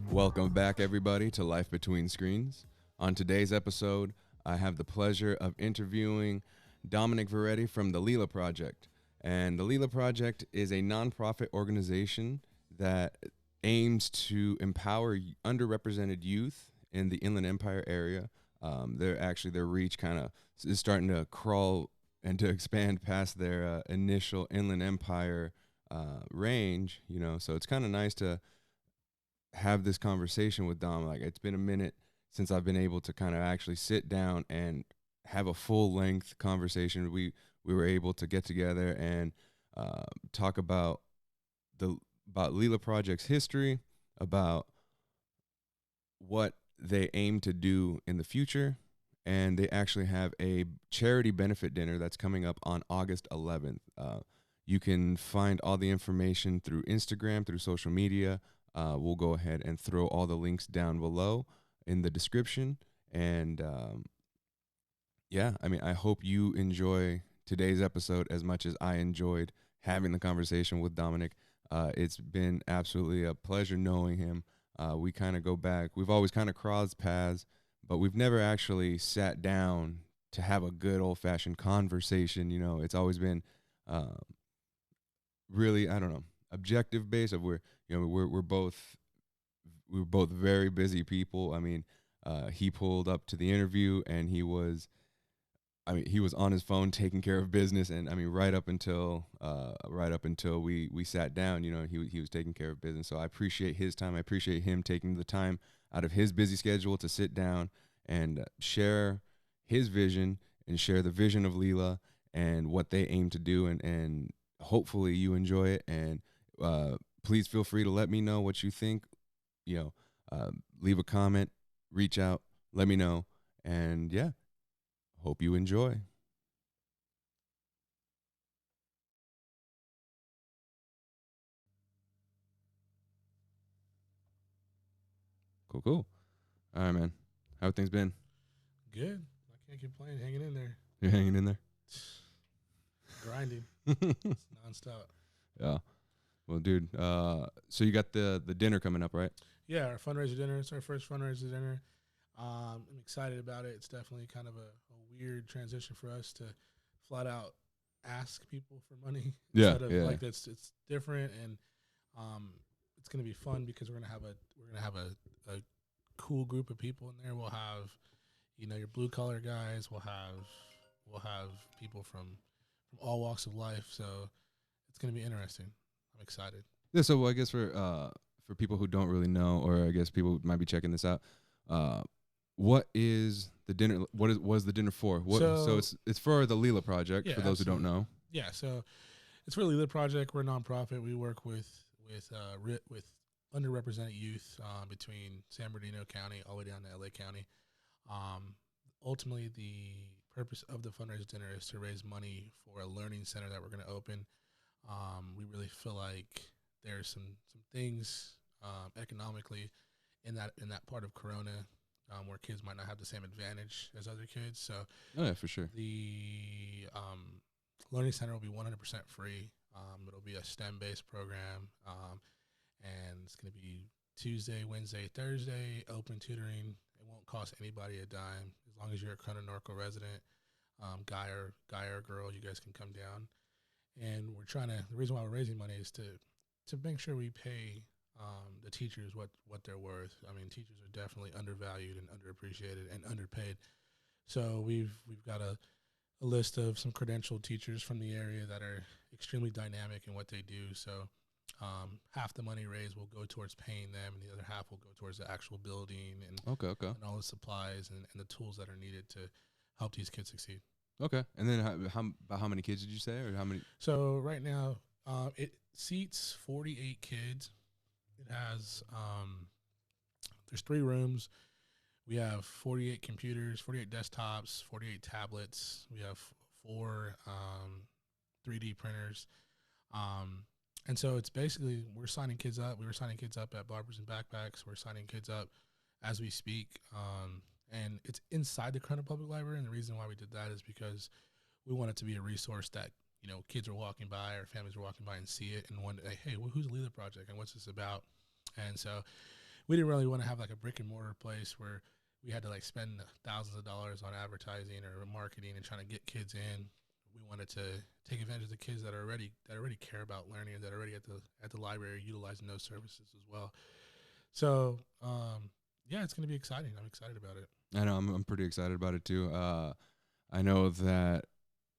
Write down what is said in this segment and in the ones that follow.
Welcome back, everybody, to Life Between Screens. On today's episode, I have the pleasure of interviewing Dominic Veretti from the Leela Project. And the Leela Project is a nonprofit organization that aims to empower underrepresented youth in the Inland Empire area. Their reach kind of is starting to crawl and to expand past their initial Inland Empire range, so it's kind of nice to have this conversation with Dom. Like, it's been a minute since I've been able to kind of actually sit down and have a full length conversation. We were able to get together and talk about Leela Project's history, about what they aim to do in the future, and they actually have a charity benefit dinner that's coming up on August 11th. You can find all the information through Instagram, through social media. We'll go ahead and throw all the links down below in the description. And I hope you enjoy today's episode as much as I enjoyed having the conversation with Dominic. It's been absolutely a pleasure knowing him. We kind of go back. We've always kind of crossed paths, but we've never actually sat down to have a good old-fashioned conversation. It's always been really, I don't know, objective based. Of we're both very busy people. I mean, he pulled up to the interview and he was on his phone taking care of business, and right up until we sat down, he was taking care of business. So I appreciate his time. I appreciate him taking the time out of his busy schedule to sit down and share his vision and share the vision of Leela and what they aim to do, and hopefully you enjoy it. And please feel free to let me know what you think. Leave a comment, reach out, let me know, and hope you enjoy. Cool. All right, man. How have things been? Good. I can't complain. Hanging in there. You're hanging in there? Grinding. It's nonstop. Yeah. Well, dude, so you got the dinner coming up, right? Yeah, our fundraiser dinner. It's our first fundraiser dinner. I'm excited about it. It's definitely kind of a weird transition for us to flat out ask people for money. Yeah, Like it's different, and it's gonna be fun because we're gonna have a cool group of people in there. We'll have your blue collar guys. We'll have people from all walks of life. So it's gonna be interesting. I'm excited. Yeah. So I guess for people who don't really know, or I guess people who might be checking this out, what is the dinner? What was the dinner for? So it's for the Leela Project, for those who don't know. Yeah. So it's for the Leela Project. We're a nonprofit. We work with underrepresented youth between San Bernardino County all the way down to LA County. Ultimately, the purpose of the fundraiser dinner is to raise money for a learning center that we're going to open. We really feel like there's some things economically in that part of Corona where kids might not have the same advantage as other kids. So, for sure. The learning center will be 100% free. It'll be a STEM-based program, and it's going to be Tuesday, Wednesday, Thursday, open tutoring. It won't cost anybody a dime as long as you're a Corona Norco resident, guy or girl. You guys can come down. And the reason why we're raising money is to make sure we pay the teachers what they're worth. I mean, teachers are definitely undervalued and underappreciated and underpaid. So we've got a list of some credentialed teachers from the area that are extremely dynamic in what they do. So half the money raised will go towards paying them, and the other half will go towards the actual building and all the supplies and the tools that are needed to help these kids succeed. Okay. And then how many kids did you say, or how many? So right now, it seats 48 kids. It has there's 3 rooms. We have 48 computers, 48 desktops, 48 tablets. We have 4 3D printers. Um, and so it's basically we're signing kids up. We were signing kids up at Barbers and Backpacks. We're signing kids up as we speak. And it's inside the Corona Public Library. And the reason why we did that is because we want it to be a resource that, kids are walking by or families are walking by and see it and wonder, like, hey, who's the Leela Project and what's this about? And so we didn't really want to have like a brick and mortar place where we had to like spend thousands of dollars on advertising or marketing and trying to get kids in. We wanted to take advantage of the kids that already care about learning and that are already at the library utilizing those services as well. So yeah, it's going to be exciting. I'm excited about it. I know I'm pretty excited about it too. I know that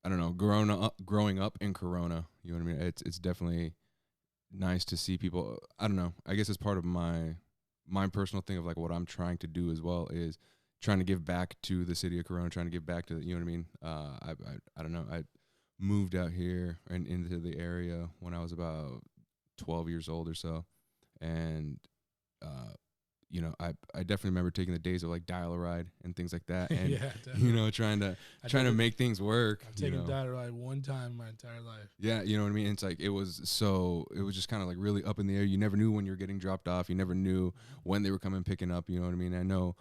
I don't know growing up in Corona, you know what I mean. It's definitely nice to see people. I don't know. I guess it's part of my personal thing of like what I'm trying to do as well is trying to give back to the city of Corona, trying to give back to you know what I mean. I don't know. I moved out here and into the area when I was about 12 years old or so, and I definitely remember taking the days of like Dial-A-Ride and things like that, and Yeah, definitely. trying to make things work. I've taken Dial-A-Ride one time in my entire life. Yeah, you know what I mean. It's like it was just kind of like really up in the air. You never knew when you were getting dropped off. You never knew when they were coming picking up. You know what I mean. I know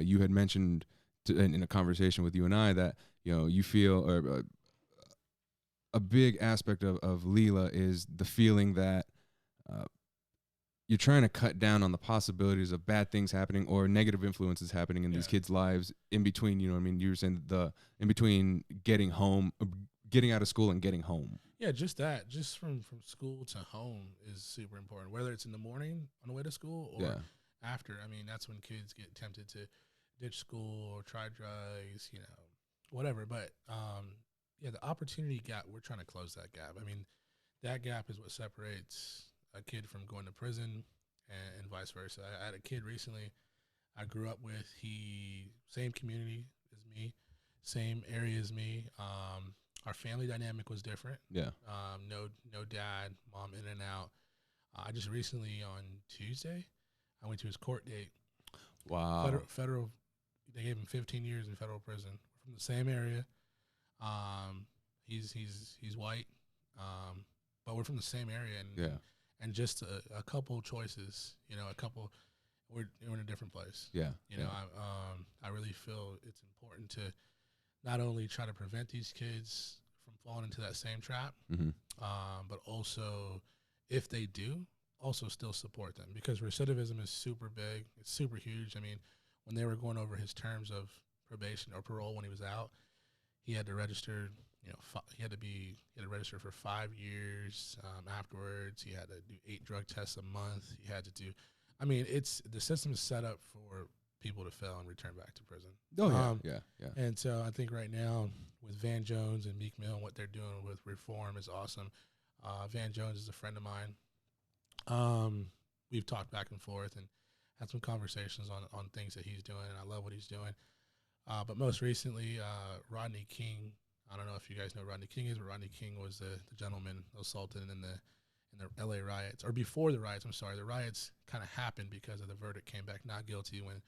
you had mentioned in a conversation with you and I that you feel a big aspect of Leela is the feeling that you're trying to cut down on the possibilities of bad things happening or negative influences happening in these kids' lives in between, you know what I mean? You were saying in between getting home, getting out of school and getting home. Yeah, just that. Just from school to home is super important. Whether it's in the morning on the way to school or after. I mean, that's when kids get tempted to ditch school or try drugs, whatever. But, the opportunity gap, we're trying to close that gap. I mean, that gap is what separates a kid from going to prison and vice versa. I had a kid recently I grew up with. He same community as me, same area as me. Our family dynamic was different. Yeah. No dad, mom in and out. I just recently on Tuesday, I went to his court date. Wow. Federal. They gave him 15 years in federal prison. We're from the same area. He's white. But we're from the same area and and just a couple choices, we're in a different place. Yeah. I really feel it's important to not only try to prevent these kids from falling into that same trap, but also if they do, also still support them because recidivism is super big. It's super huge. I mean, when they were going over his terms of probation or parole when he was out, he had to register. He had to register for 5 years. Afterwards, he had to do 8 drug tests a month. He had to do, the system is set up for people to fail and return back to prison. Oh yeah. And so I think right now with Van Jones and Meek Mill and what they're doing with reform is awesome. Van Jones is a friend of mine. We've talked back and forth and had some conversations on things that he's doing, and I love what he's doing. But most recently, Rodney King. I don't know if you guys know who Rodney King is, but Rodney King was the gentleman assaulted in the LA riots, or before the riots. I'm sorry, the riots kind of happened because of the verdict came back not guilty when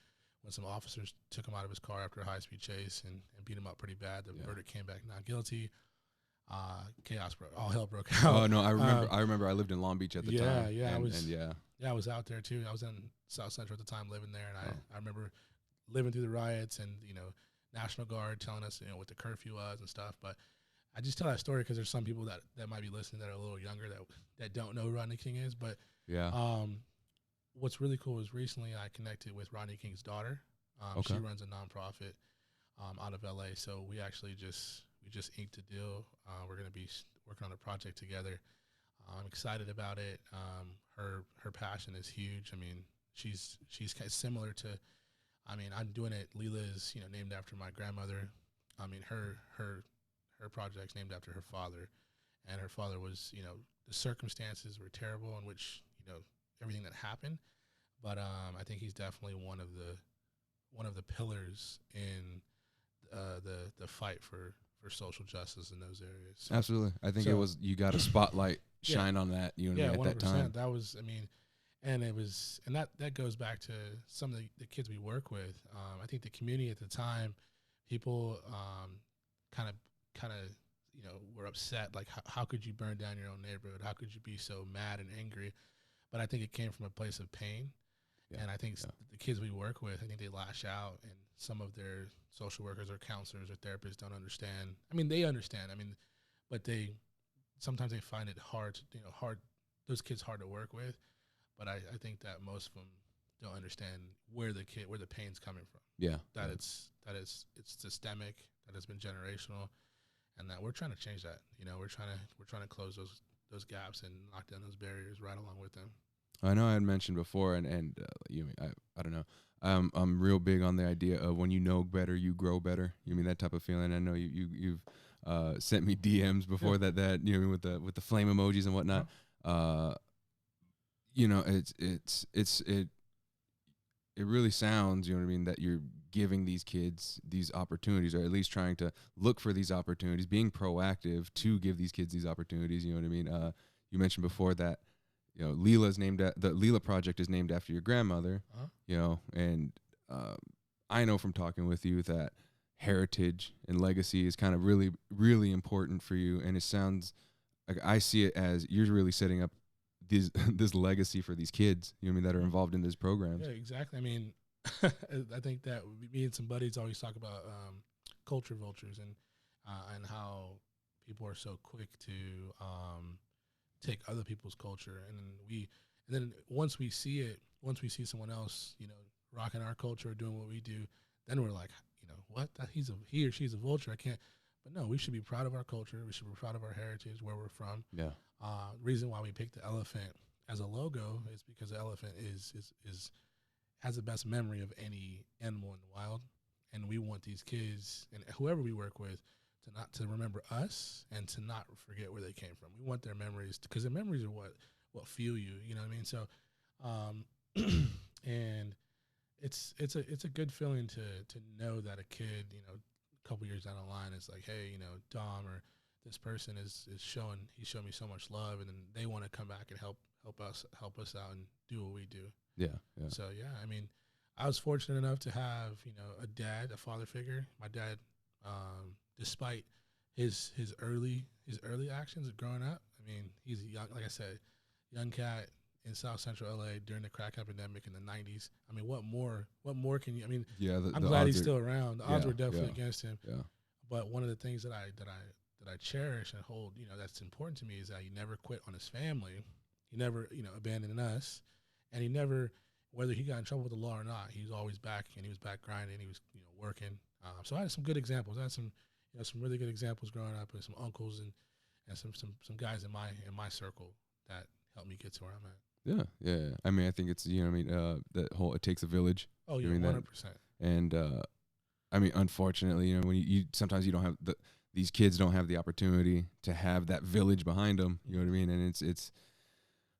some officers took him out of his car after a high-speed chase and beat him up pretty bad. The verdict came back not guilty. Chaos broke. All hell broke out. Oh no, I remember. I lived in Long Beach at the time. I was out there too. I was in South Central at the time, living there, and I remember living through the riots and National Guard telling us, what the curfew was and stuff. But I just tell that story because there's some people that might be listening that are a little younger that don't know who Rodney King is. But what's really cool is recently I connected with Rodney King's daughter. She runs a nonprofit out of LA. So we actually just inked a deal. We're going to be working on a project together. I'm excited about it. Her passion is huge. I mean, she's kind of similar to. I'm doing it. Leela is, named after my grandmother. Her project's named after her father, and her father was, the circumstances were terrible in which, everything that happened. But I think he's definitely one of the pillars in the fight for social justice in those areas. So, absolutely, I think it was you got a spotlight shine on that. At that time. That was, And that goes back to some of the kids we work with. I think the community at the time, people kind of kind of were upset, like how could you burn down your own neighborhood? How could you be so mad and angry? But I think it came from a place of pain. Yeah. And I think the kids we work with, I think they lash out, and some of their social workers or counselors or therapists don't understand. I mean, they understand. I mean, but they sometimes they find it hard, hard those kids hard to work with. But I think that most of them don't understand where the pain's coming from. Yeah, that it's systemic, that it's been generational, and that we're trying to change that. We're trying to close those gaps and knock down those barriers right along with them. I know I had mentioned before, and I don't know. I'm real big on the idea of when you know better, you grow better. You mean that type of feeling? I know you've sent me DMs before that with the flame emojis and whatnot. It really sounds, that you're giving these kids these opportunities, or at least trying to look for these opportunities, being proactive to give these kids these opportunities. You know what I mean? You mentioned before that, Leela's the Leela Project is named after your grandmother, and I know from talking with you that heritage and legacy is kind of really, really important for you. And it sounds like I see it as you're really setting up this legacy for these kids, that are involved in these programs. Yeah, exactly. I mean, I think that me and some buddies always talk about culture vultures and how people are so quick to take other people's culture, and then once we see someone else, rocking our culture, doing what we do, then we're like, what? He or she's a vulture. I can't. But no, we should be proud of our culture. We should be proud of our heritage, where we're from. Yeah. Reason why we picked the elephant as a logo is because the elephant has the best memory of any animal in the wild, and we want these kids and whoever we work with to remember us and to not forget where they came from. We want their memories, because their memories are what fuel you. You know what I mean? So, and it's a good feeling to know that a kid, a couple years down the line, is like, hey, Dom or this person is showing me so much love, and then they want to come back and help us out and do what we do. Yeah. So yeah, I mean, I was fortunate enough to have a father figure. My dad, despite his early actions of growing up, I mean, he's young, like I said, young cat in South Central LA during the crack epidemic in the 90s. I mean, what more can you? I mean, I'm glad he's still around. The odds were definitely against him. Yeah. But one of the things that I cherish and hold, that's important to me, is that he never quit on his family. He never, abandoned us, and he never, whether he got in trouble with the law or not, he was always back, and he was back grinding. He was, working. So I had some good examples. I had some really good examples growing up, and some uncles and some guys in my circle that helped me get to where I'm at. Yeah. I mean, I think it's that whole "it takes a village." Oh yeah, 100%. And I mean, unfortunately, when you sometimes you don't have these kids don't have the opportunity to have that village behind them. You know what I mean? And it's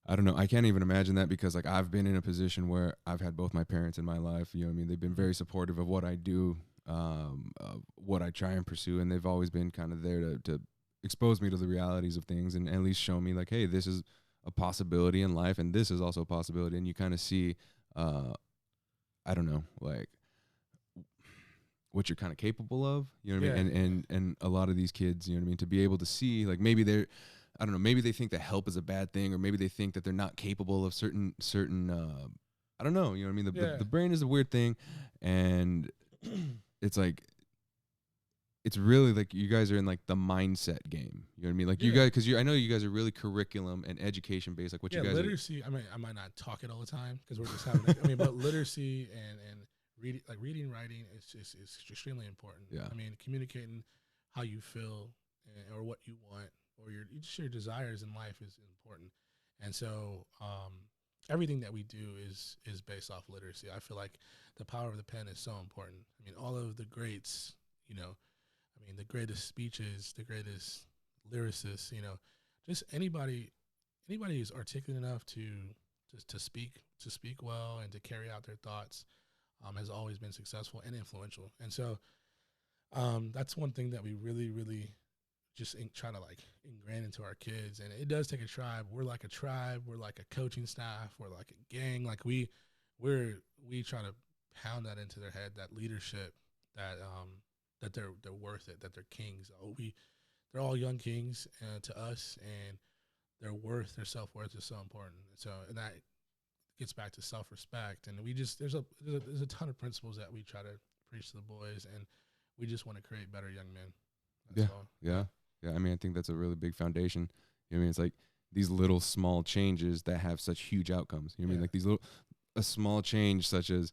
I don't know. I can't even imagine that, because like I've been in a position where I've had both my parents in my life. You know what I mean? They've been very supportive of what I do, what I try and pursue, and they've always been kind of there to expose me to the realities of things, and at least show me like, hey, this is a possibility in life, and this is also a possibility. And you kind of see, I don't know, like what you're kind of capable of. You know what I mean? And a lot of these kids, you know what I mean, to be able to see, like, maybe I don't know, maybe they think that help is a bad thing, or maybe they think that they're not capable of certain I don't know, you know what I mean? The brain is a weird thing, and it's like, it's really like you guys are in like the mindset game. You know what I mean? Like you guys, because I know you guys are really curriculum and education based. Like what you guys literacy. I mean, I might not talk it all the time because we're just having. But literacy and reading, writing is extremely important. Yeah. I mean, communicating how you feel or what you want, or your desires in life is important. And so everything that we do is based off literacy. I feel like the power of the pen is so important. I mean, all of the greats, the greatest speeches, the greatest lyricists, just anybody who's articulate enough to speak well and to carry out their thoughts has always been successful and influential. And so that's one thing that we really, really just try to like ingrain into our kids. And it does take a tribe. We're like a tribe. We're like a coaching staff. We're like a gang. Like we try to pound that into their head, that leadership, that they're worth it, that they're kings. They're all young kings to us, and their self worth is so important. So, and that gets back to self respect. And we just there's a ton of principles that we try to preach to the boys, and we just want to create better young men. That's all. Yeah. I mean, I think that's a really big foundation. You know what I mean? It's like these little small changes that have such huge outcomes. You know what I mean? Like these a small change such as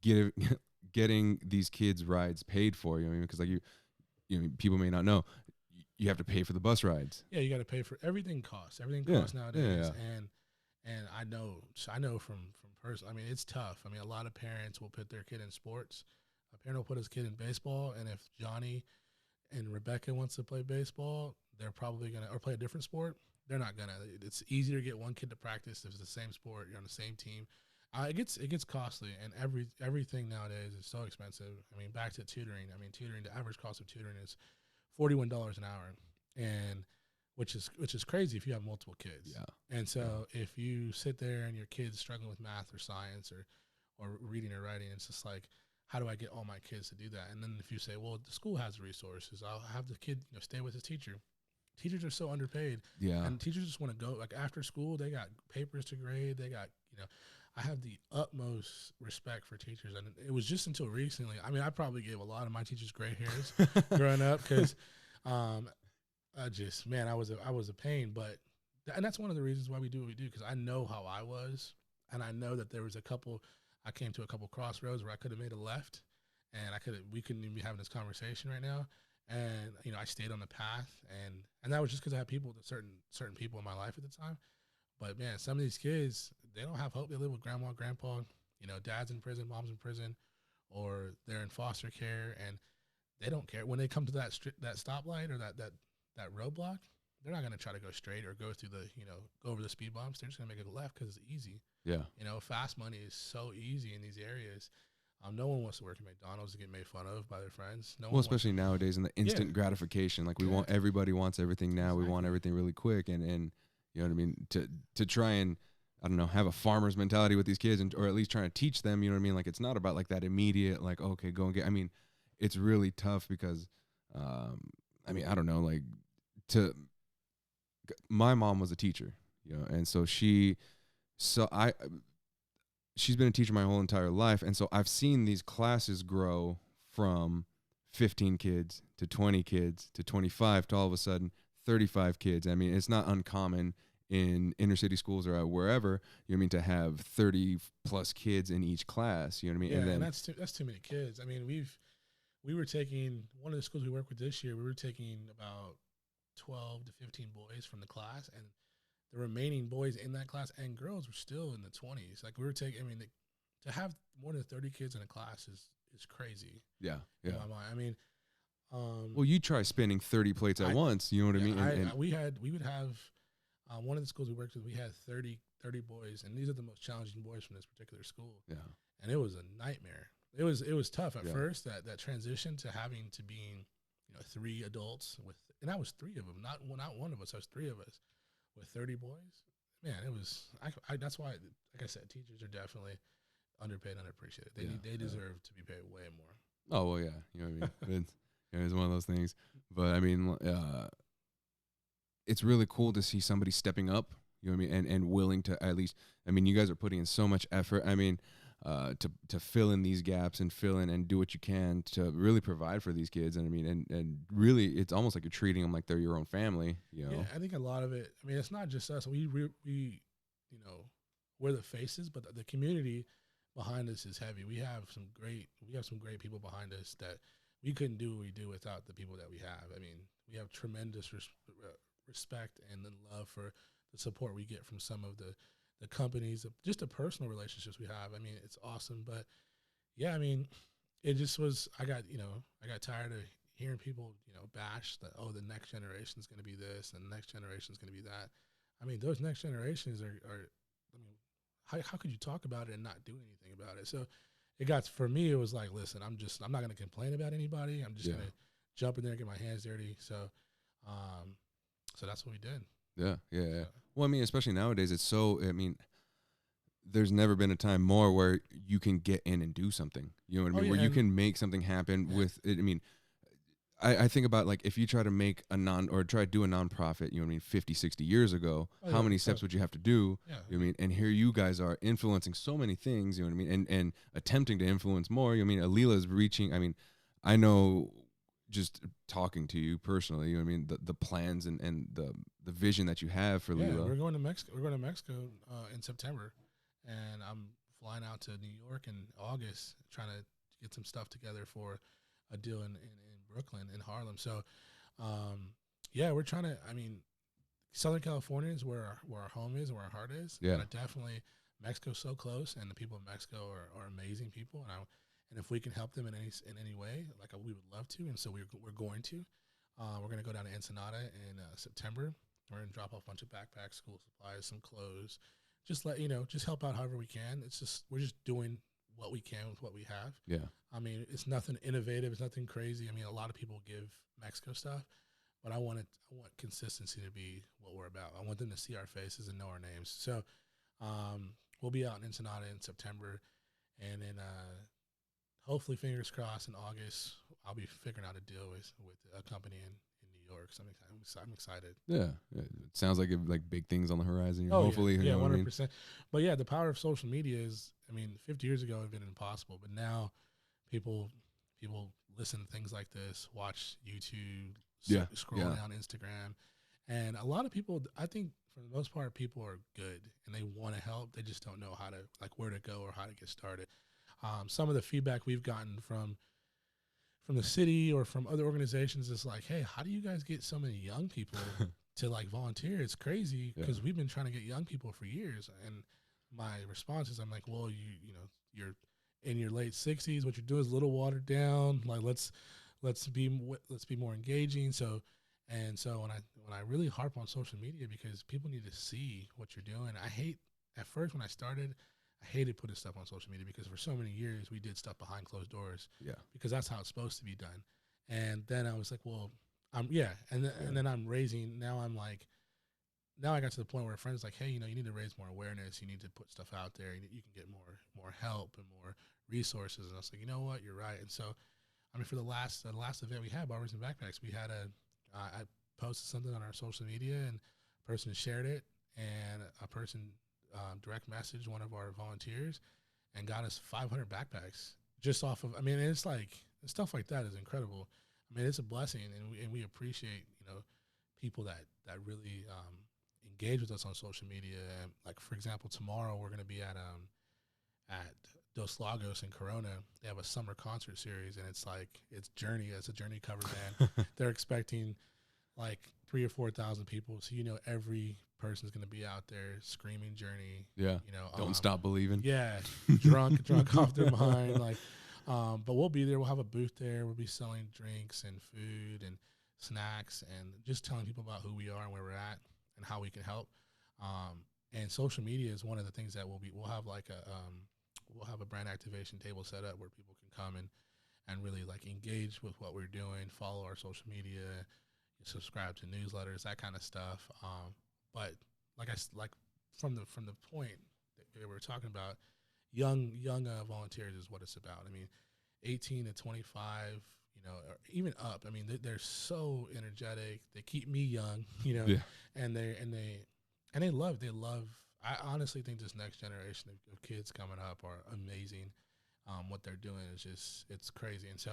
getting these kids rides paid for. You know what I mean? Because like you know, people may not know, you have to pay for the bus rides. Yeah, you got to pay for everything. Costs nowadays, and I know from person. I mean, it's tough. I mean, a lot of parents will put their kid in sports. A parent will put his kid in baseball, and if Johnny and Rebecca wants to play baseball, they're probably gonna or play a different sport. They're not gonna. It's easier to get one kid to practice if it's the same sport. You're on the same team. It gets costly, and everything nowadays is so expensive. I mean, back to tutoring. I mean, the average cost of tutoring is $41 an hour, and which is crazy if you have multiple kids. Yeah. And so if you sit there and your kid's struggling with math or science or reading or writing, it's just like, how do I get all my kids to do that? And then if you say, well, the school has the resources, I'll have the kid stay with his teacher. Teachers are so underpaid. Yeah. And teachers just want to go, like after school, they got papers to grade. They got, I have the utmost respect for teachers. And it was just until recently. I mean, I probably gave a lot of my teachers gray hairs growing up because I was a pain. But, and that's one of the reasons why we do what we do, because I know how I was. And I know that there was I came to a couple crossroads where I could have made a left, and we couldn't even be having this conversation right now. And, I stayed on the path, and that was just because I had certain people in my life at the time. But man, some of these kids, they don't have hope. They live with grandma, grandpa, dad's in prison, mom's in prison, or they're in foster care, and they don't care. When they come to that stoplight or that roadblock, they're not going to try to go straight or go through go over the speed bumps. They're just going to make a left because it's easy. Yeah. Fast money is so easy in these areas. No one wants to work at McDonald's to get made fun of by their friends. Especially nowadays in the instant gratification. Like everybody wants everything now. Exactly. We want everything really quick. And you know what I mean? To try and, I don't know, have a farmer's mentality with these kids, or at least trying to teach them, you know what I mean? Like, it's not about like that immediate, like, okay, go and get, I mean, it's really tough because, I mean, I don't know, like my mom was a teacher, and so she's been a teacher my whole entire life. And so I've seen these classes grow from 15 kids to 20 kids to 25 to all of a sudden 35 kids. I mean, it's not uncommon in inner city schools or wherever, you know what I mean, to have 30 plus kids in each class, you know what I mean? Yeah, and that's too many kids. I mean, we were taking, one of the schools we work with this year, we were taking about 12 to 15 boys from the class, and the remaining boys in that class and girls were still in the 20s. Like, we were taking, I mean, to have more than 30 kids in a class is crazy. Yeah. In my mind. I mean, well, you try spinning 30 plates at once, you know what I mean? And we would have, one of the schools we worked with, we had 30 boys, and these are the most challenging boys from this particular school. Yeah. And it was a nightmare. It was tough at first, that transition to having to being, 3 adults and that was 3 of them, not one of us, that was 3 of us with 30 boys. Man, it was, that's why, like I said, teachers are definitely underpaid, underappreciated. They deserve to be paid way more. Oh, well, yeah. You know what I mean? It's one of those things. But I mean, it's really cool to see somebody stepping up, you know what I mean, and willing to at least, I mean, you guys are putting in so much effort. I mean, to fill in these gaps and fill in and do what you can to really provide for these kids. And I mean, and really, it's almost like you're treating them like they're your own family, you know? Yeah, I think a lot of it, I mean, it's not just us. We we're the faces, but the community behind us is heavy. We have some great people behind us that we couldn't do what we do without the people that we have. I mean, we have tremendous respect and then love for the support we get from some of the companies, just the personal relationships we have. I mean, it's awesome. But yeah, I mean, it just was, I got tired of hearing people, bash that, oh, the next generation is going to be this and the next generation is going to be that. I mean, those next generations are I mean, how could you talk about it and not do anything about it? So for me, it was like, listen, I'm not going to complain about anybody. I'm just going to jump in there and get my hands dirty. So So that's what we did. Yeah, yeah, yeah. So, Well, I mean, especially nowadays, it's so. I mean, there's never been a time more where you can get in and do something. You know what I oh mean? yeah, Where you and can make something happen yeah, with it. I mean, I think about like if you try to make a or try to do a nonprofit, you know what I mean, 50, 60 years ago, oh how yeah, many steps would you have to do? yeah. You know what I mean? And here you guys are influencing so many things, you know what I mean? And attempting to influence more. You know what I mean? Aleela's reaching, I mean, I know just talking to you personally, you know what I mean? The plans and the vision that you have for Yeah, Leela. we're going to Mexico. We're going to Mexico in September, and I'm flying out to New York in August, trying to get some stuff together for a deal in Brooklyn, in Harlem. So, um, yeah, we're trying to. I mean, Southern California is where our home is, where our heart is. Yeah. But I definitely Mexico's so close, and the people of Mexico are amazing people, and if we can help them in any way, like we would love to, and so we're going to. We're going to go down to Ensenada in September. We're going to drop off a bunch of backpacks, school supplies, some clothes. Just just help out however we can. It's just we're just doing what we can with what we have. Yeah. I mean, it's nothing innovative. It's nothing crazy. I mean, a lot of people give Mexico stuff, but I want consistency to be what we're about. I want them to see our faces and know our names. So we'll be out in Ensenada in September, and then hopefully, fingers crossed, in August I'll be figuring out a deal with a company in New York. So I'm excited. Yeah. It sounds like big things on the horizon. Oh Hopefully, yeah, you know what I mean? 100%. But yeah, the power of social media is. I mean, 50 years ago it would have been impossible, but now people people listen to things like this, watch YouTube, Yeah. scroll Yeah. down Instagram, and a lot of people. I think for the most part, people are good and they want to help. They just don't know how to where to go or how to get started. Some of the feedback we've gotten from the city or from other organizations is like, hey, how do you guys get so many young people to volunteer? It's crazy because we've been trying to get young people for years. And my response is, I'm like, well, you're in your late 60s. What you're doing is a little watered down. Like let's be more engaging. So when I really harp on social media because people need to see what you're doing. I hate at first when I started. I hated putting stuff on social media because for so many years we did stuff behind closed doors. Yeah. Because that's how it's supposed to be done. And then I was like, well, and then I'm raising. Now I'm like, now I got to the point where a friend's like, hey, you need to raise more awareness. You need to put stuff out there. You can get more help and more resources. And I was like, you know what, you're right. And so, I mean, for the last event we had, Barbers and Backpacks, we had I posted something on our social media, and a person shared it, and a person direct messaged one of our volunteers and got us 500 backpacks just off of. I mean, it's like stuff like that is incredible. I mean, it's a blessing, and we appreciate people that really engage with us on social media. Like for example, tomorrow we're going to be at Dos Lagos in Corona. They have a summer concert series, and it's Journey. It's a Journey cover band. They're expecting like 3,000 or 4,000 people. So every person's gonna be out there screaming Journey. Yeah. Don't stop believing. Yeah, drunk off their mind. But we'll be there. We'll have a booth there. We'll be selling drinks and food and snacks and just telling people about who we are and where we're at and how we can help. And social media is one of the things that we'll have we'll have a brand activation table set up where people can come and really engage with what we're doing, follow our social media, subscribe to newsletters, that kind of stuff. But from the point that we were talking about, young volunteers is what it's about. I mean, 18 to 25, or even up. I mean, they're so energetic. They keep me young, Yeah. and they love. I honestly think this next generation of kids coming up are amazing. What they're doing is it's crazy. And so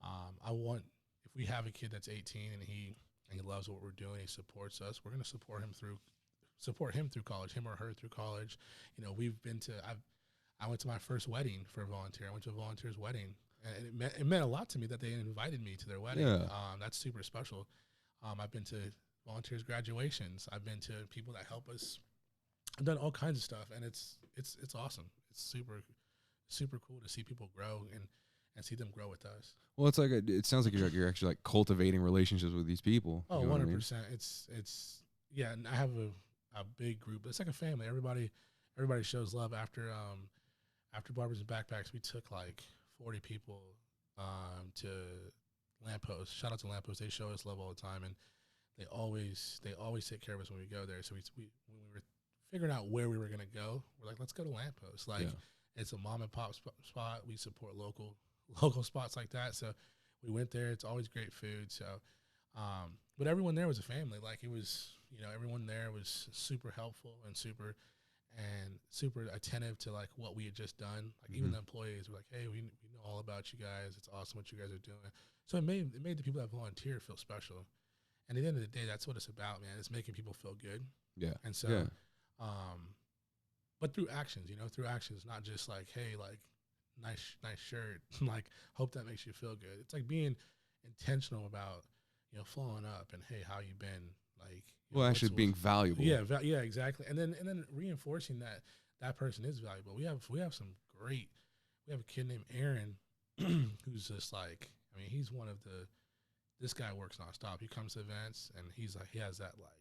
I want, if we have a kid that's 18 and he loves what we're doing, he supports us, we're going to support him through college, him or her through college. We've been to, I went to my first wedding for a volunteer. I went to a volunteer's wedding, and it meant a lot to me that they invited me to their wedding. Yeah. That's super special. I've been to volunteers' graduations. I've been to people that help us. I've done all kinds of stuff, and it's awesome. It's super cool to see people grow and see them grow with us. Well, it's it sounds like you're actually cultivating relationships with these people. Oh, you know 100%. It's yeah, and I have a big group. It's like a family. Everybody shows love. After Barbers and Backpacks, we took 40 people to Lamppost. Shout out to Lamppost. They show us love all the time, and they always take care of us when we go there. So we when we were figuring out where we were gonna go, we're like, let's go to Lamppost. Like it's a mom and pop spot. We support local spots like that. So we went there. It's always great food. So, but everyone there was a family. Like it was, everyone there was super helpful and super attentive to like what we had just done. Like even the employees were like, hey, we know all about you guys. It's awesome what you guys are doing. So it made the people that volunteer feel special. And at the end of the day, that's what it's about, man. It's making people feel good. Yeah. And so, but through actions, not just like, hey, like nice shirt, like hope that makes you feel good. It's like being intentional about, following up and hey, how you been, like. Actually being valuable. Yeah, exactly. And then reinforcing that person is valuable. We have a kid named Aaron who's just like, I mean, he's one of this guy works nonstop. He comes to events and he has that like,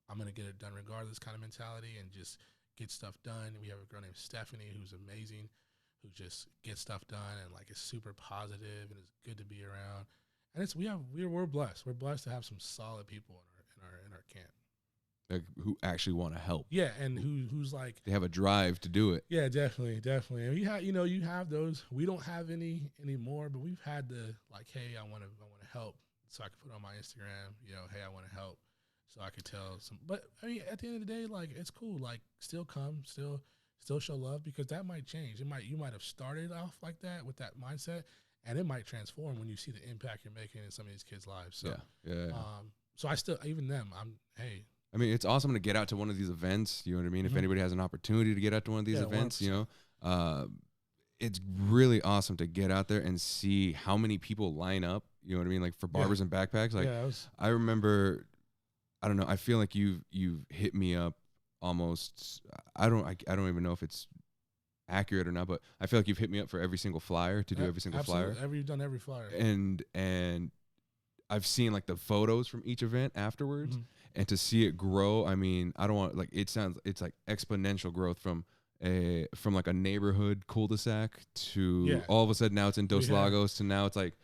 I'm going to get it done regardless kind of mentality and just get stuff done. And we have a girl named Stephanie who's amazing, who just gets stuff done and like is super positive and is good to be around. And we're blessed. We're blessed to have some solid people in our camp. Like, who actually want to help. Yeah, and who's like they have a drive to do it. Yeah, definitely. And you have those. We don't have any anymore, but we've had the like, hey, I want to help, so I can put on my Instagram. Hey, I want to help, so I could tell some. But I mean, at the end of the day, like it's cool. Like, still come, still show love because that might change. You might have started off like that with that mindset, and it might transform when you see the impact you're making in some of these kids' lives. So, yeah. So I still even them. I mean, it's awesome to get out to one of these events. You know what I mean? If anybody has an opportunity to get out to one of these events, 100%. It's really awesome to get out there and see how many people line up. You know what I mean? Like for barbers and backpacks. Like I remember, I don't know. I feel like you've hit me up almost. I don't even know if it's accurate or not, but I feel like you've hit me up for every single flyer to do every single flyer. You've done every flyer. And I've seen like the photos from each event afterwards. And to see it grow, I mean, I don't want like it's like exponential growth from like a neighborhood cul-de-sac to all of a sudden now it's in Dos Lagos to now it's like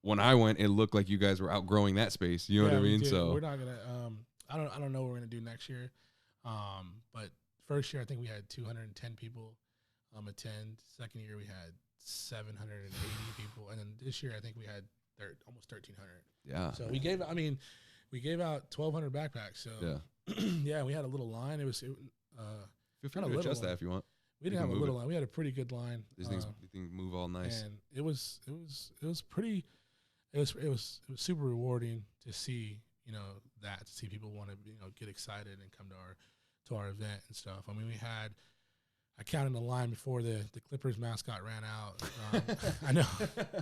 when I went, it looked like you guys were outgrowing that space. You know what I mean? So we're not gonna. I don't know what we're gonna do next year. But first year I think we had 210 people attend. Second year we had 780 people, and then this year I think we had almost 1,300. Yeah. So we gave out 1,200 backpacks. So yeah, we had a little line. Feel free to adjust that if you want. We didn't have a little line. We had a pretty good line. These things move all nice. And it was super rewarding to see, to see people want to, get excited and come to our event and stuff. I mean, I counted the line before the Clippers mascot ran out. I know.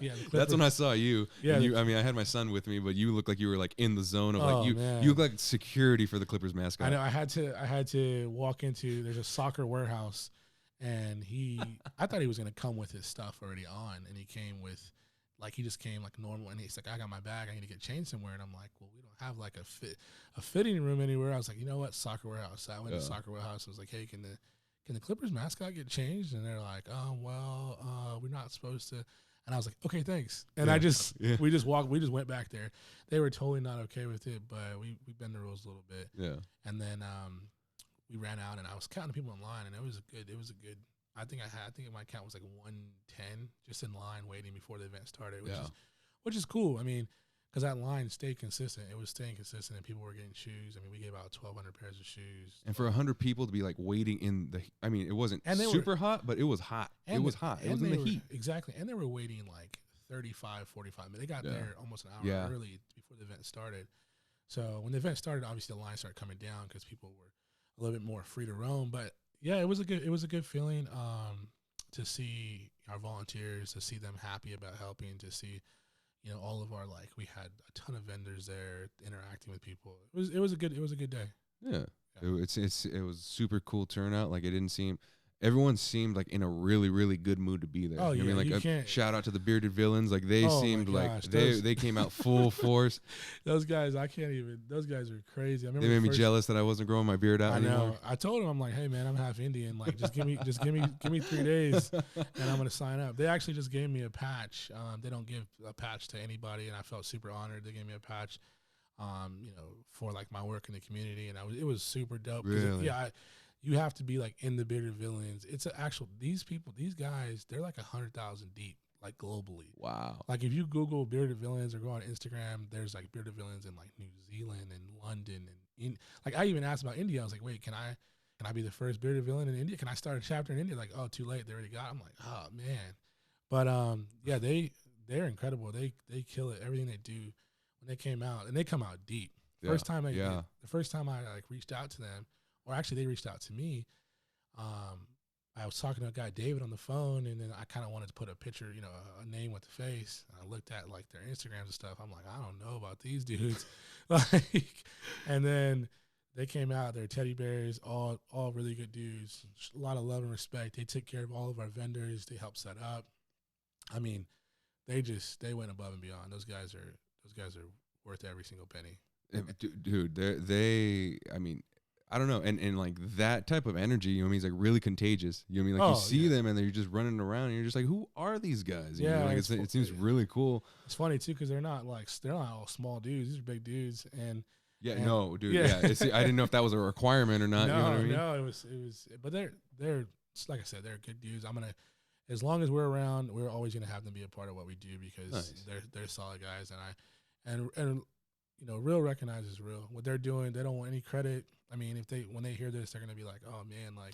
Yeah, that's when I saw you. Yeah, I mean, I had my son with me, but you looked like you were like in the zone of you look like security for the Clippers mascot. I know. I had to walk into. There's a soccer warehouse, and I thought he was gonna come with his stuff already on, and he came with. Like he just came like normal, and he's like, "I got my bag. I need to get changed somewhere." And I'm like, "Well, we don't have like a fitting room anywhere." I was like, "You know what? Soccer warehouse." So I went to soccer warehouse. I was like, "Hey, can the Clippers mascot get changed?" And they're like, "Oh, well, we're not supposed to." And I was like, "Okay, thanks." And we just went back there. They were totally not okay with it, but we bent the rules a little bit. Yeah. And then we ran out, and I was counting people in line, and it was a good. I think my count was like 110 just in line waiting before the event started, which is cool. I mean, because that line stayed consistent. It was staying consistent, and people were getting shoes. I mean, we gave out 1,200 pairs of shoes. And for 100 people to be like waiting in it wasn't super hot, but it was hot. It was hot. It was in the heat. Exactly. And they were waiting like 35, 45 minutes. They got there almost an hour early before the event started. So when the event started, obviously the line started coming down because people were a little bit more free to roam. But yeah, it was a good feeling to see our volunteers, to see them happy about helping, to see, all of our we had a ton of vendors there interacting with people. It was a good day. Yeah. It was super cool turnout. Like everyone seemed like in a really, really good mood to be there. Oh, yeah. I mean, like shout out to the bearded villains. Like they seemed like they came out full force. Those guys, those guys are crazy. I remember they made me jealous that I wasn't growing my beard out anymore. I know. I told them, I'm like, hey man, I'm half Indian. Like just give me 3 days and I'm going to sign up. They actually just gave me a patch. They don't give a patch to anybody. And I felt super honored. They gave me a patch. for like my work in the community, and it was super dope. Really? Yeah, you have to be like in the Bearded Villains. It's an actual these guys, they're like 100,000 deep, like globally. Wow. Like if you Google Bearded Villains or go on Instagram, there's like Bearded Villains in like New Zealand and London like I even asked about India. I was like, wait, can I be the first Bearded Villain in India? Can I start a chapter in India? Like, oh, too late, they already got it. I'm like, oh man. But yeah, they're incredible. They kill it. Everything they do when they came out, and they come out deep. Yeah. The first time I like reached out to them, or actually they reached out to me. I was talking to a guy, David, on the phone, and then I kind of wanted to put a picture, a name with the face. And I looked at like their Instagrams and stuff. I'm like, I don't know about these dudes, and then they came out. They're teddy bears, all really good dudes. A lot of love and respect. They took care of all of our vendors. They helped set up. I mean, they went above and beyond. Those guys are worth every single penny. Dude, I mean, I don't know, and like that type of energy, you know what I mean, is like really contagious. You know what I mean, like you see them and they're just running around, and you're just like, who are these guys? You know, like it seems really cool. It's funny too because they're not all small dudes. These are big dudes, and no, dude, yeah. I didn't know if that was a requirement or not. No, you know what I mean? No, it was, but they're like I said, they're good dudes. As long as we're around, we're always gonna have them be a part of what we do because they're solid guys, and real recognizes real. What they're doing, they don't want any credit. I mean, when they hear this, they're gonna be like, "Oh man," like,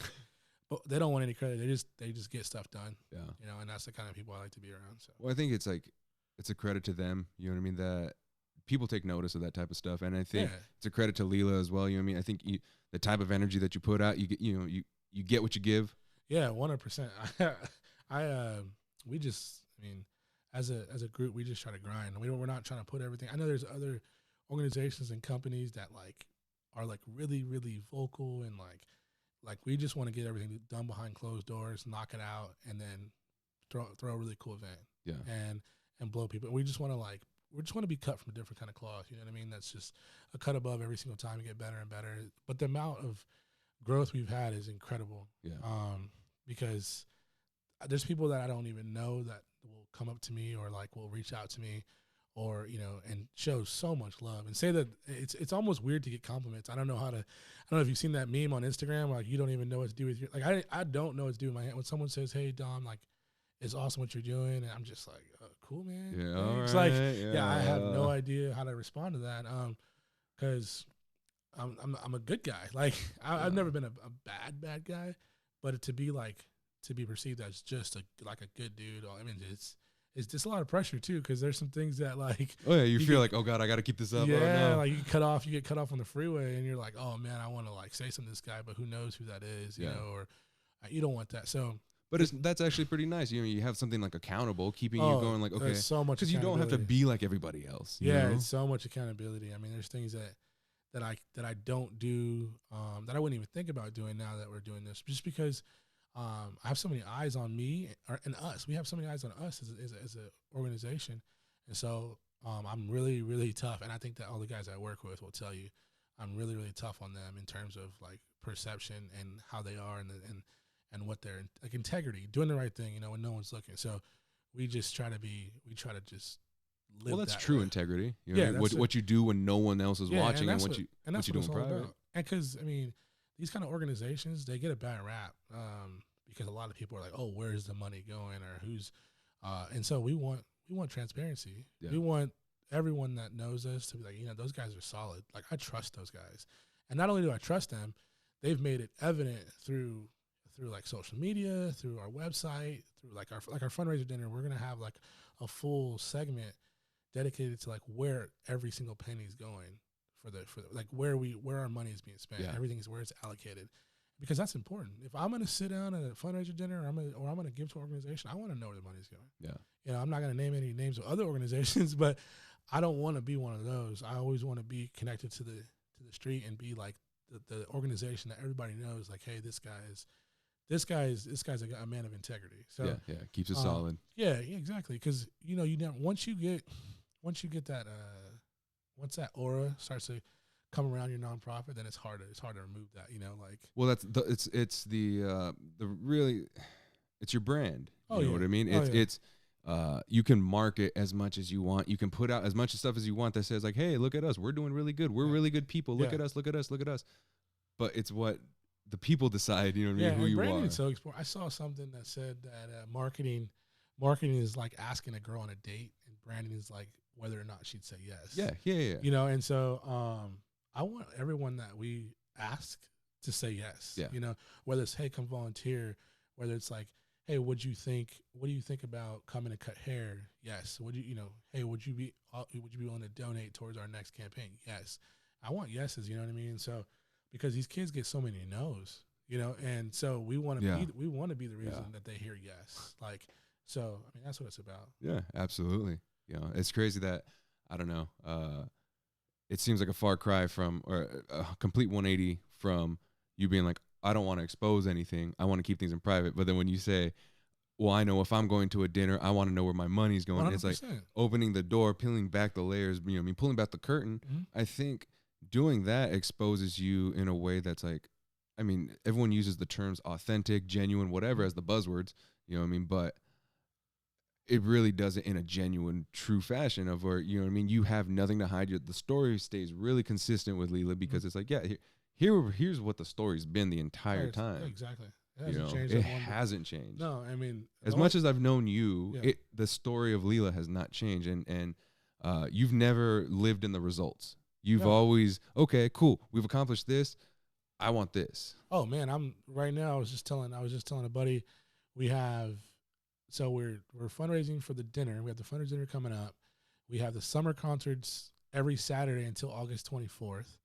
but they don't want any credit. They just get stuff done. Yeah, and that's the kind of people I like to be around. So, well, I think it's a credit to them. You know what I mean? That people take notice of that type of stuff, and I think it's a credit to Leela as well. You know what I mean? I think the type of energy that you put out, you get, you get what you give. Yeah, 100%. We just, I mean, as a group, we just try to grind. We're not trying to put everything. I know there's other organizations and companies that like are like really, really vocal and like we just want to get everything done behind closed doors, knock it out, and then throw a really cool event. Yeah. And blow people. We just want to be cut from a different kind of cloth. You know what I mean? That's just a cut above every single time. You get better and better. But the amount of growth we've had is incredible. Yeah. Because there's people that I don't even know that will come up to me or like will reach out to me or, and show so much love and say that it's almost weird to get compliments. I don't know if you've seen that meme on Instagram, like you don't even know what to do with your, like, I don't know what to do with my hand. When someone says, "Hey Dom, like it's awesome what you're doing," and I'm just like, cool, man. Yeah. It's like, I have no idea how to respond to that. Cause I'm a good guy. Like I've never been a bad guy, but to be perceived as just a good dude. I mean, it's just a lot of pressure too, because there's some things that like. Oh yeah, you feel like, oh God, I got to keep this up. Yeah, like you get cut off on the freeway, and you're like, oh man, I want to like say something to this guy, but who knows who that is, you know, or you don't want that. So, but that's actually pretty nice. You have something like accountable, keeping you going. Like, okay, so much because you don't have to be like everybody else. Yeah, it's so much accountability. I mean, there's things that I don't do, that I wouldn't even think about doing now that we're doing this, just because. I have so many eyes on me and us. We have so many eyes on us as an organization. And so I'm really, really tough. And I think that all the guys I work with will tell you I'm really, really tough on them in terms of like perception and how they are and what they're like, integrity, doing the right thing, when no one's looking. So we try to just live. Well, that's that true way. Integrity. What you do when no one else is watching, and what you do in private. About. And because, I mean, these kind of organizations, they get a bad rap because a lot of people are like, oh, where's the money going, or who's and so we want transparency. Yeah. We want everyone that knows us to be like, those guys are solid. Like, I trust those guys. And not only do I trust them, they've made it evident through like social media, through our website, through like our fundraiser dinner. We're going to have like a full segment dedicated to like where every single penny is going. For the like where our money is being spent, everything is where it's allocated, because that's important. If I'm going to sit down at a fundraiser dinner, or I'm going to give to an organization, I want to know where the money's going. Yeah, I'm not going to name any names of other organizations, but I don't want to be one of those. I always want to be connected to the street and be like the organization that everybody knows. Like, hey, this guy's a man of integrity. So keeps it solid. Yeah, exactly. Because once you get that. Once that aura starts to come around your nonprofit, then it's hard to remove that. Well, it's the really, it's your brand. You know what I mean? It's You can market as much as you want. You can put out as much stuff as you want that says like, hey, look at us. We're doing really good. We're really good people. Look at us. Look at us. Look at us. But it's what the people decide, you know what I mean, who you are. So I saw something that said that marketing is like asking a girl on a date, and branding is like whether or not she'd say yes. Yeah. You know, and so I want everyone that we ask to say yes. Yeah. You know, whether it's, hey, come volunteer, whether it's like, hey, what do you think about coming to cut hair? Yes. Hey, would you be willing to donate towards our next campaign? Yes. I want yeses, you know what I mean? So because these kids get so many no's, you know, and so we want to be the reason that they hear yes. Like, so I mean, that's what it's about. Yeah, absolutely. You know, it's crazy that, I don't know, it seems like a far cry from, or a complete 180 from you being like, I don't want to expose anything. I want to keep things in private. But then when you say, well, I know if I'm going to a dinner, I want to know where my money's going. 100%. It's like opening the door, peeling back the layers, you know what I mean, pulling back the curtain. Mm-hmm. I think doing that exposes you in a way that's like, I mean, everyone uses the terms authentic, genuine, whatever as the buzzwords, you know what I mean? But it really does it in a genuine, true fashion of where, you know what I mean? You have nothing to hide. The story stays really consistent with Leela because it's like, yeah, here's what the story's been the entire time. Yeah, exactly. It hasn't changed. No, I mean, as much as I've known you, the story of Leela has not changed, and you've never lived in the results. You've always, okay, cool, we've accomplished this. I want this. Oh man, I was just telling a buddy, we're fundraising for the dinner. We have the fundraiser dinner coming up. We have the summer concerts every Saturday until August 24th.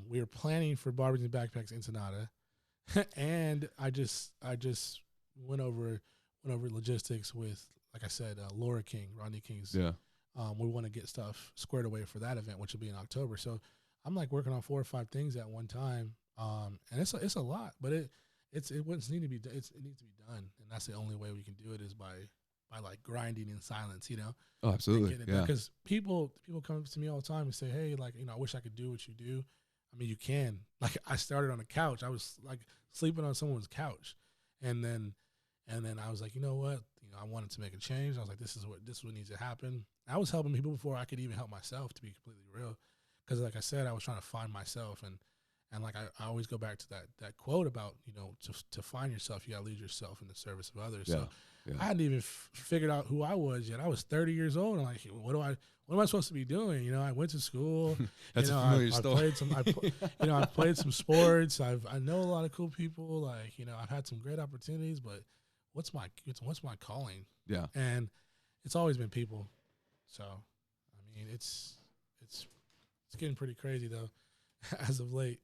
We are planning for Barbies and Backpacks Ensenada. And I just went over logistics with, like I said, Laura King, Rodney King's. Yeah. We want to get stuff squared away for that event, which will be in October. So I'm like working on 4 or 5 things at one time, and it's a lot, but it needs to be done, and that's the only way we can do it is by like grinding in silence, you know. Oh, absolutely, yeah. Because people come up to me all the time and say, hey, like, you know, I wish I could do what you do. I mean, you can. Like, I started on a couch. I was like sleeping on someone's couch, and then I was like, you know what? You know, I wanted to make a change. I was like, this is what needs to happen. I was helping people before I could even help myself, to be completely real. Because, like I said, I was trying to find myself, and like I always go back to that quote about, you know, to find yourself, you gotta lose yourself in the service of others. So I hadn't even figured out who I was yet. I was 30 years old, and like, what am I supposed to be doing? You know, I went to school. That's a familiar story. I played some sports. I know a lot of cool people. Like, you know, I've had some great opportunities, but what's my calling? Yeah, and it's always been people. So, I mean, it's getting pretty crazy though, as of late.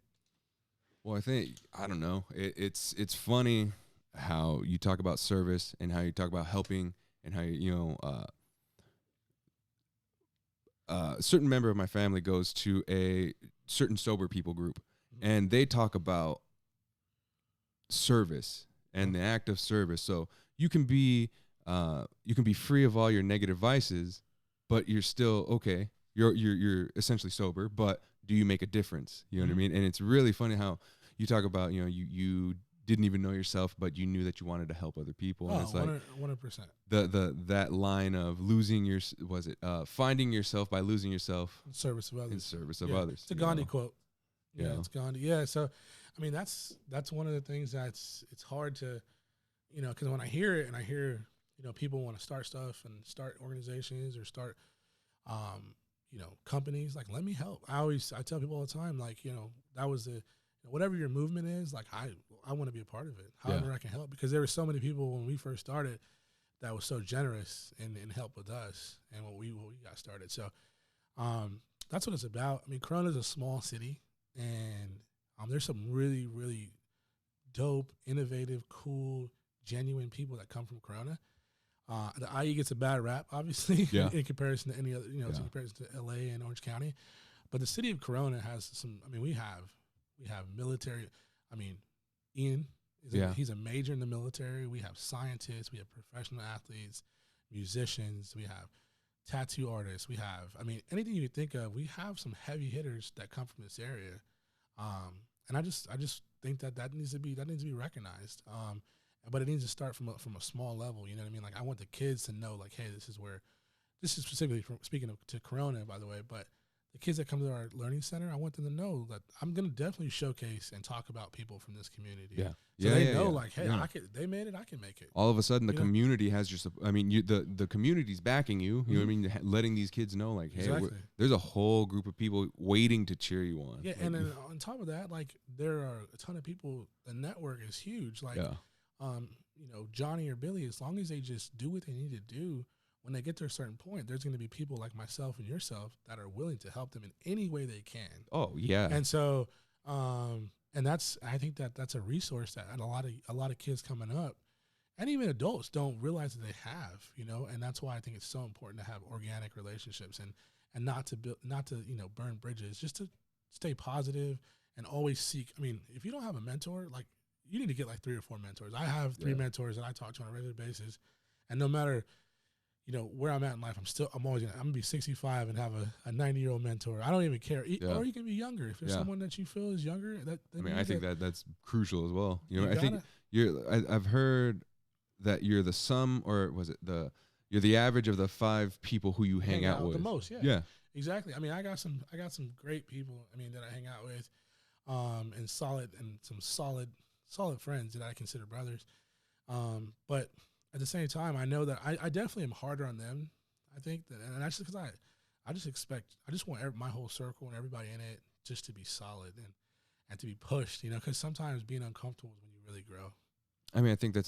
Well, I don't know. It's funny how you talk about service and how you talk about helping and how a certain member of my family goes to a certain sober people group, and they talk about service and the act of service. So you can be free of all your negative vices, but you're still okay. You're essentially sober, but do you make a difference? You know what I mean? And it's really funny how you talk about, you know, you didn't even know yourself, but you knew that you wanted to help other people. And it's like 100%. That line of finding yourself by losing yourself in service of others. Others. It's a Gandhi quote. Yeah, it's Gandhi. Yeah, so I mean that's one of the things it's hard to, you know, because when I hear it and I hear, you know, people want to start stuff and start organizations or start you know, companies, like, let me help. I tell people all the time, like, you know, that was whatever your movement is, like, I want to be a part of it, however I can help, because there were so many people when we first started that was so generous and help with us and what we got started. So that's what it's about. I mean, Corona's a small city, and there's some really, really dope, innovative, cool, genuine people that come from Corona. The IE gets a bad rap, obviously, in comparison to any other, you know, in comparison to LA and Orange County. But the city of Corona has some, I mean, we have military. I mean, Ian, he's a major in the military. We have scientists. We have professional athletes, musicians. We have tattoo artists. We have, I mean, anything you could think of. We have some heavy hitters that come from this area. And I just think that needs to be recognized. but it needs to start from a small level. You know what I mean? Like I want the kids to know, like, hey, this is specifically from speaking to Corona, by the way, but the kids that come to our learning center, I want them to know that I'm going to definitely showcase and talk about people from this community. Yeah. So they know, like, hey, Yeah. they made it, I can make it. All of a sudden, the community has your. I mean, the community's backing you. You know what I mean? Letting these kids know, like, hey, there's a whole group of people waiting to cheer you on. Yeah, like, and then on top of that, like, there are a ton of people. The network is huge. Like, you know, Johnny or Billy, as long as they just do what they need to do, when they get to a certain point, there's going to be people like myself and yourself that are willing to help them in any way they can. Oh yeah. And so, and I think that's a resource that a lot of kids coming up, and even adults, don't realize that they have, you know. And that's why I think it's so important to have organic relationships and not to you know, burn bridges, just to stay positive and always seek. I mean, if you don't have a mentor, like, you need to get like 3 or 4 mentors. I have 3 mentors that I talk to on a regular basis, and no matter, you know, where I'm at in life, I'm gonna be 65 and have a 90-year-old mentor. I don't even care. Or you can be younger if there's someone that you feel is younger. I mean, I think that's crucial as well. You know, I think I've heard that you're the sum, or was it you're the average of the 5 people who you hang out with the most. Yeah, exactly. I mean, I got some great people. I mean, that I hang out with, and some solid friends that I consider brothers. But at the same time, I know that I definitely am harder on them. I think that, and that's just because I just want my whole circle and everybody in it just to be solid and to be pushed, you know, because sometimes being uncomfortable is when you really grow. I mean, I think that's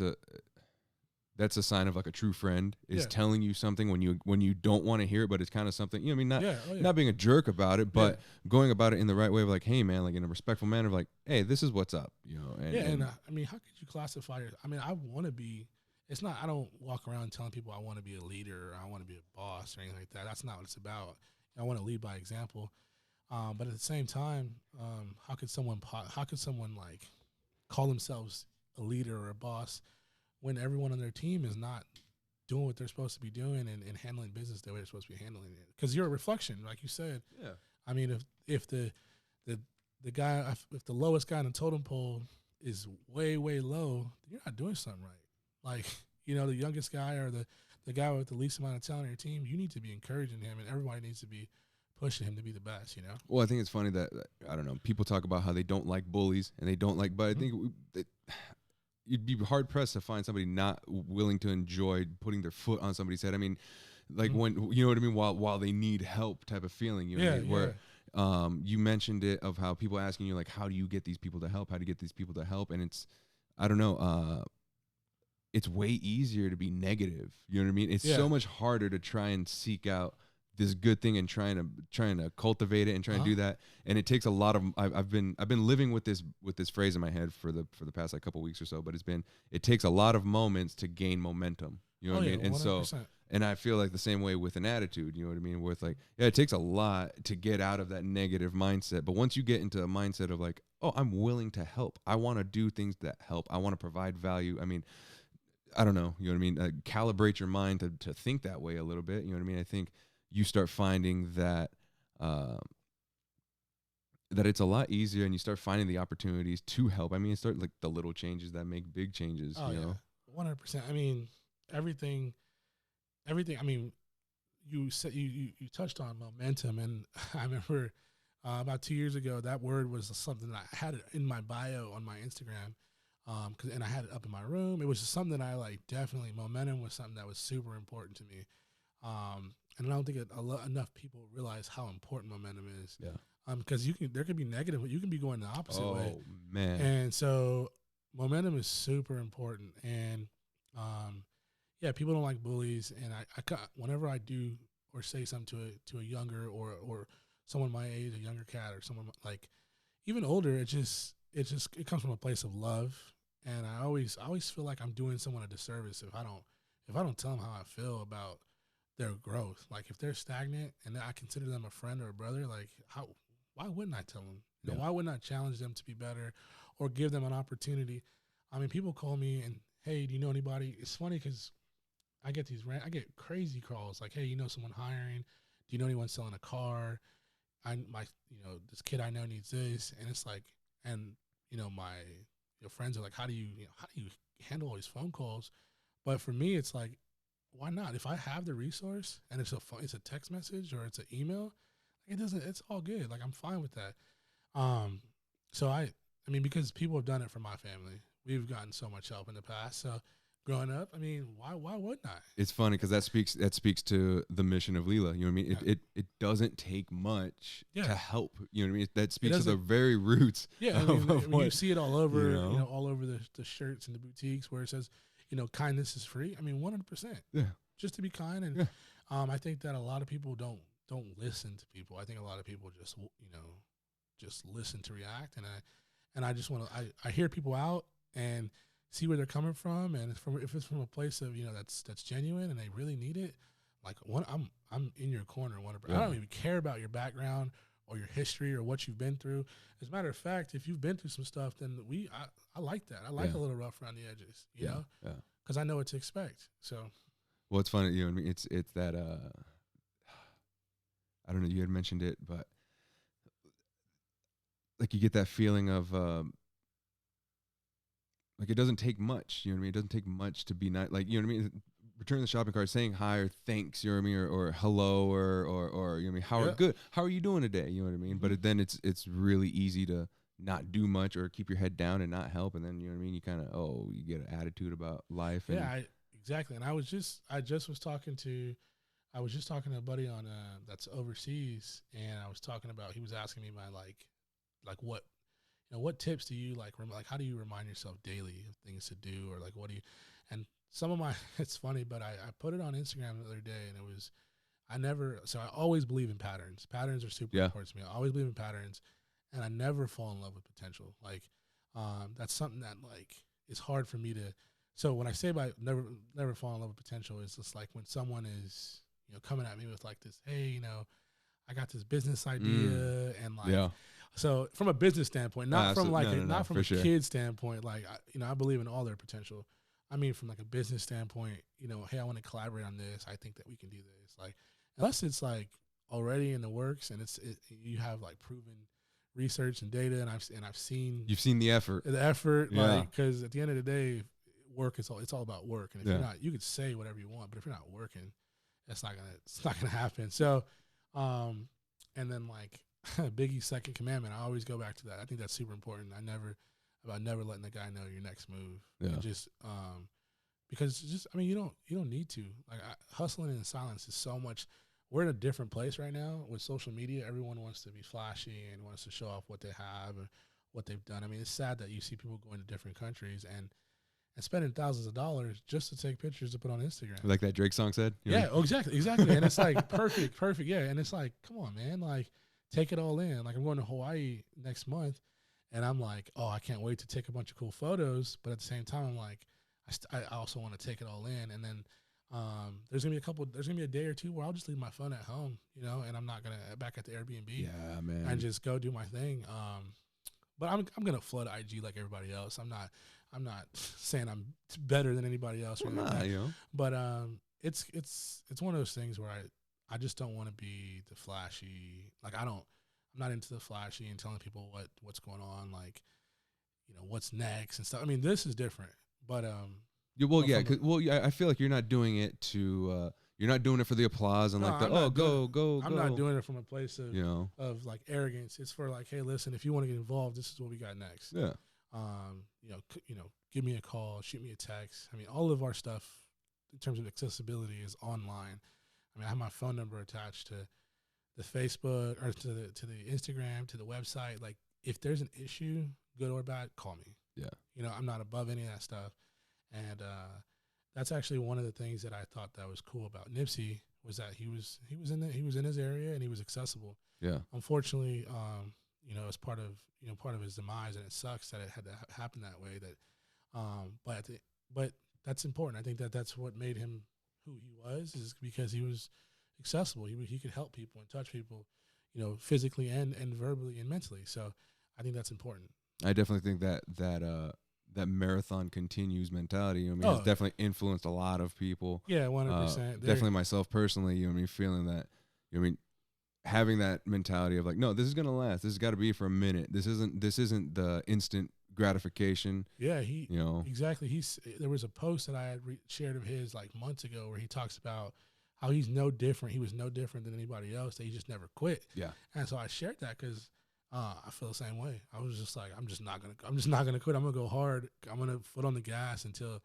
a sign of like a true friend is telling you something when you don't want to hear it, but it's kind of something, you know, I mean, not being a jerk about it, but going about it in the right way of like, hey man, like in a respectful manner of like, hey, this is what's up, you know. And I mean, how could you classify it? I mean, I want to be. It's not. I don't walk around telling people I want to be a leader or I want to be a boss or anything like that. That's not what it's about. I want to lead by example. But at the same time, how could someone like call themselves a leader or a boss when everyone on their team is not doing what they're supposed to be doing and handling business the way they're supposed to be handling it? Because you're a reflection, like you said. Yeah. I mean, if the guy, if the lowest guy in the totem pole is way low, you're not doing something right. Like, you know, the youngest guy or the guy with the least amount of talent on your team, you need to be encouraging him, and everybody needs to be pushing him to be the best, you know? Well, I think it's funny that, I don't know, people talk about how they don't like bullies and they don't like, but I think you'd be hard-pressed to find somebody not willing to enjoy putting their foot on somebody's head. I mean, like when, you know what I mean, while they need help type of feeling, you know what I mean? Where you mentioned it of how people asking you, like, how do you get these people to help? How do you get these people to help? And it's, I don't know, it's way easier to be negative. You know what I mean? It's so much harder to try and seek out this good thing and trying to cultivate it and trying to do that. And it takes a lot of. I've been living with this phrase in my head for the past like couple weeks or so. But it takes a lot of moments to gain momentum. You know what I mean? And 100%. and I feel like the same way with an attitude. You know what I mean? With like, it takes a lot to get out of that negative mindset. But once you get into a mindset of like, oh, I'm willing to help. I want to do things that help. I want to provide value. I mean, I don't know, you know what I mean? Calibrate your mind to think that way a little bit. You know what I mean? I think you start finding that that it's a lot easier, and you start finding the opportunities to help. I mean, it start like the little changes that make big changes. Oh, you know, 100%. I mean, everything. I mean, you said you touched on momentum, and I remember about 2 years ago that word was something that I had it in my bio on my Instagram. And I had it up in my room. It was just something that I like. Definitely, momentum was something that was super important to me. And I don't think enough people realize how important momentum is. Yeah. Because there could be negative, but you can be going the opposite way. Oh man. And so momentum is super important. And people don't like bullies. And I whenever I do or say something to a younger or someone my age, a younger cat, or someone like even older, it comes from a place of love. And I always feel like I'm doing someone a disservice if I don't tell them how I feel about their growth. Like if they're stagnant and I consider them a friend or a brother, like why wouldn't I tell them? You know, why wouldn't I challenge them to be better or give them an opportunity? I mean, people call me and, hey, do you know anybody? It's funny because I get crazy calls like, hey, you know someone hiring? Do you know anyone selling a car? This kid I know needs this, and it's like, and you know my friends are like, how do you handle all these phone calls? But for me, it's like, why not? If I have the resource and it's a text message or it's an email, it's all good. Like I'm fine with that. So I mean, because people have done it for my family, we've gotten so much help in the past. So growing up, I mean, why wouldn't I? It's funny because that speaks to the mission of Leela. You know what I mean? It doesn't take much to help. You know what I mean? That speaks to the very roots. Yeah, of, I mean, of what, you see it all over, you know? all over the shirts and the boutiques where it says, kindness is free. I mean, 100%. Yeah. Just to be kind, and I think that a lot of people don't listen to people. I think a lot of people just listen to react, and I just want to I hear people out and see where they're coming from, and if it's from a place of that's genuine and they really need it, like I'm in your corner. I don't even care about your background or your history or what you've been through. As a matter of fact, if you've been through some stuff, then I like that. I like a little rough around the edges, you know, because I know what to expect. So. Well, it's funny, I mean, it's that I don't know, you had mentioned it, but like you get that feeling of like it doesn't take much, you know what I mean? It doesn't take much to be nice, like, you know what I mean? Returning the shopping cart, saying hi or thanks, you know what I mean, or hello, or you know what I mean, how are you doing today? You know what I mean? Mm-hmm. But then it's really easy to not do much or keep your head down and not help, and then you know what I mean, you kind of you get an attitude about life. Exactly, and I was just talking to a buddy on that's overseas, and I was talking about, he was asking me my like what tips do you like how do you remind yourself daily of things to do, or like what do you, and some of my it's funny, but I put it on Instagram the other day, and it was I always believe in patterns. Patterns are super important to me. I always believe in patterns, and I never fall in love with potential. Like that's something that like is hard for me to. So when I say about never fall in love with potential, it's just like when someone is, coming at me with like this, hey, I got this business idea, and like, so from a business standpoint, not from like not from a kid standpoint, like I believe in all their potential. I mean, from like a business standpoint, hey, I want to collaborate on this. I think that we can do this. Like, unless it's like already in the works and you have like proven research and data, and I've seen you've seen the effort, like, because at the end of the day, work is it's all about work, and if you're not, you could say whatever you want, but if you're not working, it's not gonna happen. So, and then like Biggie's second commandment, I always go back to that. I think that's super important. About never letting the guy know your next move. And just because you don't need to, like, hustling in silence is so much. We're in a different place right now with social media. Everyone wants to be flashy and wants to show off what they have and what they've done. I mean, it's sad that you see people going to different countries and spending thousands of dollars just to take pictures to put on Instagram. Like that Drake song said? Exactly. And it's like perfect. Yeah. And it's like, come on, man, like take it all in. Like I'm going to Hawaii next month, and I'm like, oh, I can't wait to take a bunch of cool photos. But at the same time, I'm like, I also want to take it all in. And then there's going to be a day or two where I'll just leave my phone at home, and I'm not going to back at the Airbnb. Yeah, man. And just go do my thing. But I'm going to flood IG like everybody else. I'm not saying I'm better than anybody else. Well, nah, But it's one of those things where I just don't want to be the flashy. Like I'm not into the flashy and telling people what's going on, like what's next and stuff. I mean, this is different, but I feel like you're not doing it to you're not doing it for the applause and go. I'm not doing it from a place of of like arrogance. It's for like, hey, listen, if you want to get involved, this is what we got next. Yeah. Give me a call, shoot me a text. I mean, all of our stuff in terms of accessibility is online. I mean, I have my phone number attached to the Facebook or to the Instagram, to the website. Like, if there's an issue, good or bad, call me. Yeah. I'm not above any of that stuff. And that's actually one of the things that I thought that was cool about Nipsey, was that he was in his area and he was accessible. Yeah. Unfortunately, as part of his demise, and it sucks that it had to happen that way. But that's important. I think that's what made him who he was, is because he was accessible. He could help people and touch people, physically and verbally and mentally. So I think that's important. I definitely think that marathon continues mentality, has definitely influenced a lot of people. Yeah, 100%. Definitely myself personally, feeling that, having that mentality of like, no, this is gonna last. This has got to be for a minute. This isn't the instant gratification. Yeah, exactly. There was a post that I had shared of his like months ago where he talks about how he's no different. He was no different than anybody else. That he just never quit. Yeah. And so I shared that because I feel the same way. I was just like, I'm just not gonna quit. I'm gonna go hard. I'm gonna foot on the gas until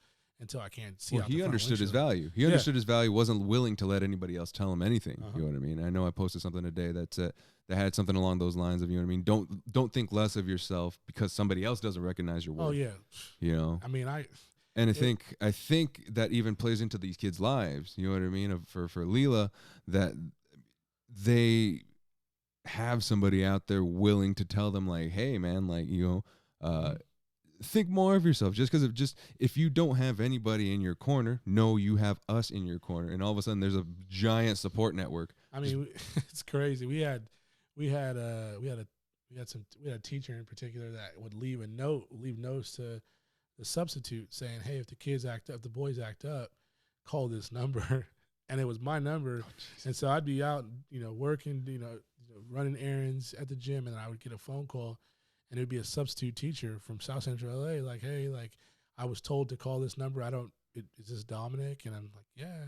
I can't see. Well, he understood his value. He understood his value. Wasn't willing to let anybody else tell him anything. You know what I mean? I know I posted something today that had something along those lines of, you know what I mean? Don't think less of yourself because somebody else doesn't recognize your work. Oh yeah. You know. I mean, I think that even plays into these kids' lives. You know what I mean? For Leela, that they have somebody out there willing to tell them like, hey man, like, you know, think more of yourself. Just because if you don't have anybody in your corner, no, you have us in your corner, and all of a sudden there's a giant support network. I mean, it's crazy. We had a teacher in particular that would leave notes to the substitute saying, hey, if the boys act up, call this number. And it was my number. And so I'd be out, you know, working, you know, running errands at the gym, and I would get a phone call, and it would be a substitute teacher from South Central LA, like, hey, like, I was told to call this number. Is this Dominic? And I'm like, yeah.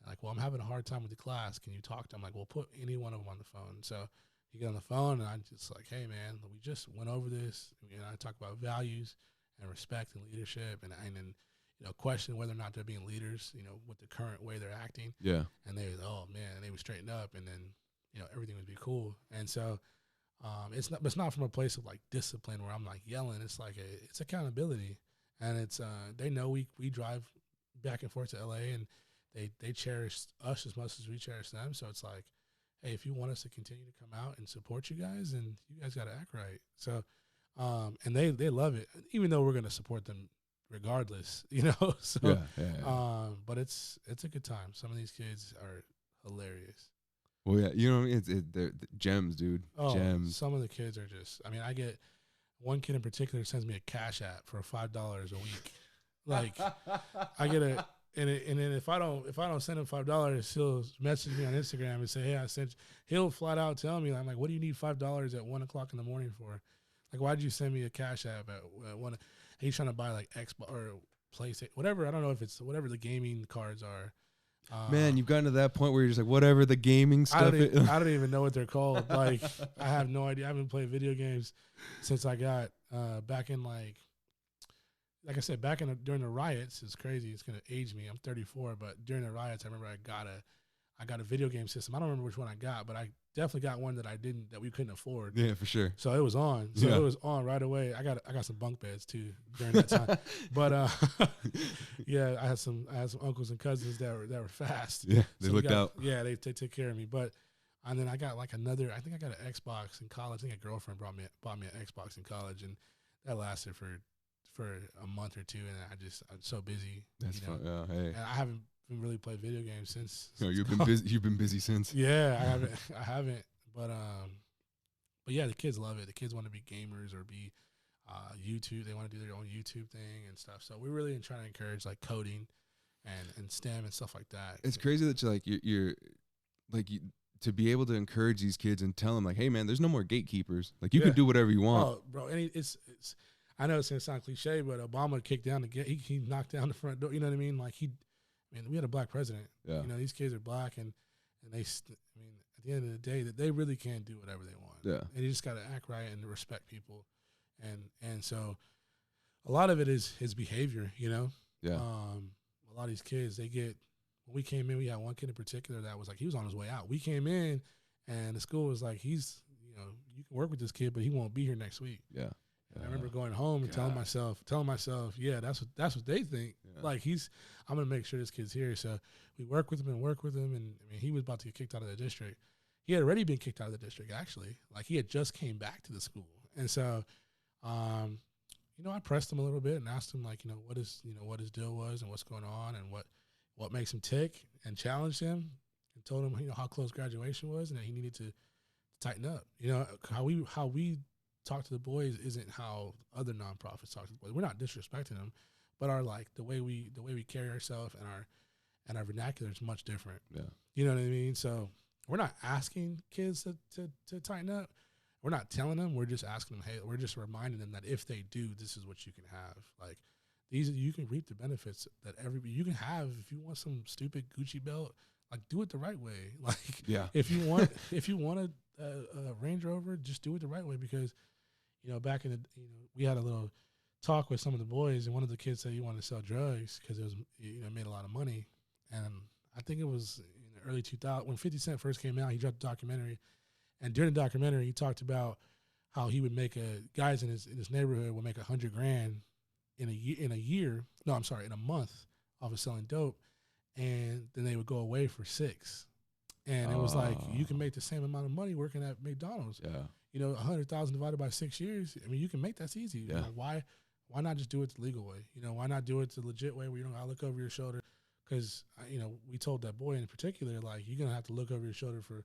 Like, well, I'm having a hard time with the class. Can you talk to him? Like, well, put any one of them on the phone. So you get on the phone, and I'm just like, hey, man, we just went over this. You know, I talk about values and respect and leadership, and then, you know, question whether or not they're being leaders, you know, with the current way they're acting. Yeah. And they, oh man, they would straighten up, and then, you know, everything would be cool. And so, it's not from a place of like discipline where I'm like yelling. It's like it's accountability, and it's they know we drive back and forth to LA, and they cherish us as much as we cherish them. So it's like, hey, if you want us to continue to come out and support you guys, then you guys got to act right. So, and they love it, even though we're gonna support them regardless, you know. So, but it's a good time. Some of these kids are hilarious. Well, yeah, you know, they're gems, dude. Oh, gems. Some of the kids are just. I mean, I get one kid in particular sends me a Cash App for $5 a week. Like, I get and then if I don't send him $5, he'll message me on Instagram and say, hey, I sent. He'll flat out tell me, I'm like, what do you need $5 at 1:00 in the morning for? Like, why did you send me a Cash App at 1? He's trying to buy like Xbox or PlayStation, whatever. I don't know if it's whatever the gaming cards are. Man, you've gotten to that point where you're just like, whatever the gaming stuff is. I don't even know what they're called. Like, I have no idea. I haven't played video games since I got back in like I said, during the riots. It's crazy. It's gonna age me. I'm 34, but during the riots, I remember I got a video game system. I don't remember which one I got, but I definitely got one that we couldn't afford. Yeah, for sure. So it was on. So it was on right away. I got some bunk beds too during that time. But yeah, I had some uncles and cousins that were fast. Yeah, they looked out. Yeah, they took care of me. But and then I got like another. I think I got an Xbox in college. I think a girlfriend bought me an Xbox in college, and that lasted for a month or two. And I'm so busy. That's fun. Yeah, hey. And I haven't really played video games since. No, you've been busy. You've been busy since. Yeah, I haven't. But yeah, the kids love it. The kids want to be gamers or be YouTube. They want to do their own YouTube thing and stuff. So we're really trying to encourage like coding and STEM and stuff like that. It's crazy that you're to be able to encourage these kids and tell them like, hey man, there's no more gatekeepers. Like you can do whatever you want. Oh, bro, and it's. I know it's gonna sound cliche, but Obama kicked down the gate. He knocked down the front door. You know what I mean? Like we had a black president. Yeah. You know, these kids are black, and they. I mean, at the end of the day, that they really can do whatever they want. Yeah. And you just got to act right and respect people, and so a lot of it is his behavior. You know. Yeah. A lot of these kids, when we came in, we had one kid in particular that was like he was on his way out. We came in, and the school was like, you can work with this kid, but he won't be here next week. Yeah. I remember going home and telling myself, yeah, that's what they think. Yeah. Like I'm gonna make sure this kid's here. So we work with him, and I mean, he was about to get kicked out of the district. He had already been kicked out of the district, actually. Like he had just came back to the school, and so, I pressed him a little bit and asked him like, what his deal was and what's going on and what makes him tick, and challenged him and told him how close graduation was and that he needed to tighten up. How we talk to the boys isn't how other nonprofits talk to the boys. We're not disrespecting them, but the way we carry ourselves and our vernacular is much different. Yeah. You know what I mean? So we're not asking kids to tighten up. We're not telling them. We're just asking them, hey, we're just reminding them that if they do, this is what you can have. Like, these, you can reap the benefits that you can have. If you want some stupid Gucci belt, like, do it the right way. Like, Yeah. if you want a Range Rover, just do it the right way, because, back in the, we had a little talk with some of the boys, and one of the kids said he wanted to sell drugs because it was, made a lot of money. And I think it was in the early 2000s when 50 Cent first came out. He dropped a documentary, and during the documentary, he talked about how he would make guys in his neighborhood would make $100,000 in a month off of selling dope, and then they would go away for 6. And it was like, you can make the same amount of money working at McDonald's. Yeah. 100,000 divided by 6 years. I mean, you can make that's easy. Yeah. Why not just do it the legal way? Why not do it the legit way where you don't gotta look over your shoulder? Because we told that boy in particular, like, you're gonna have to look over your shoulder for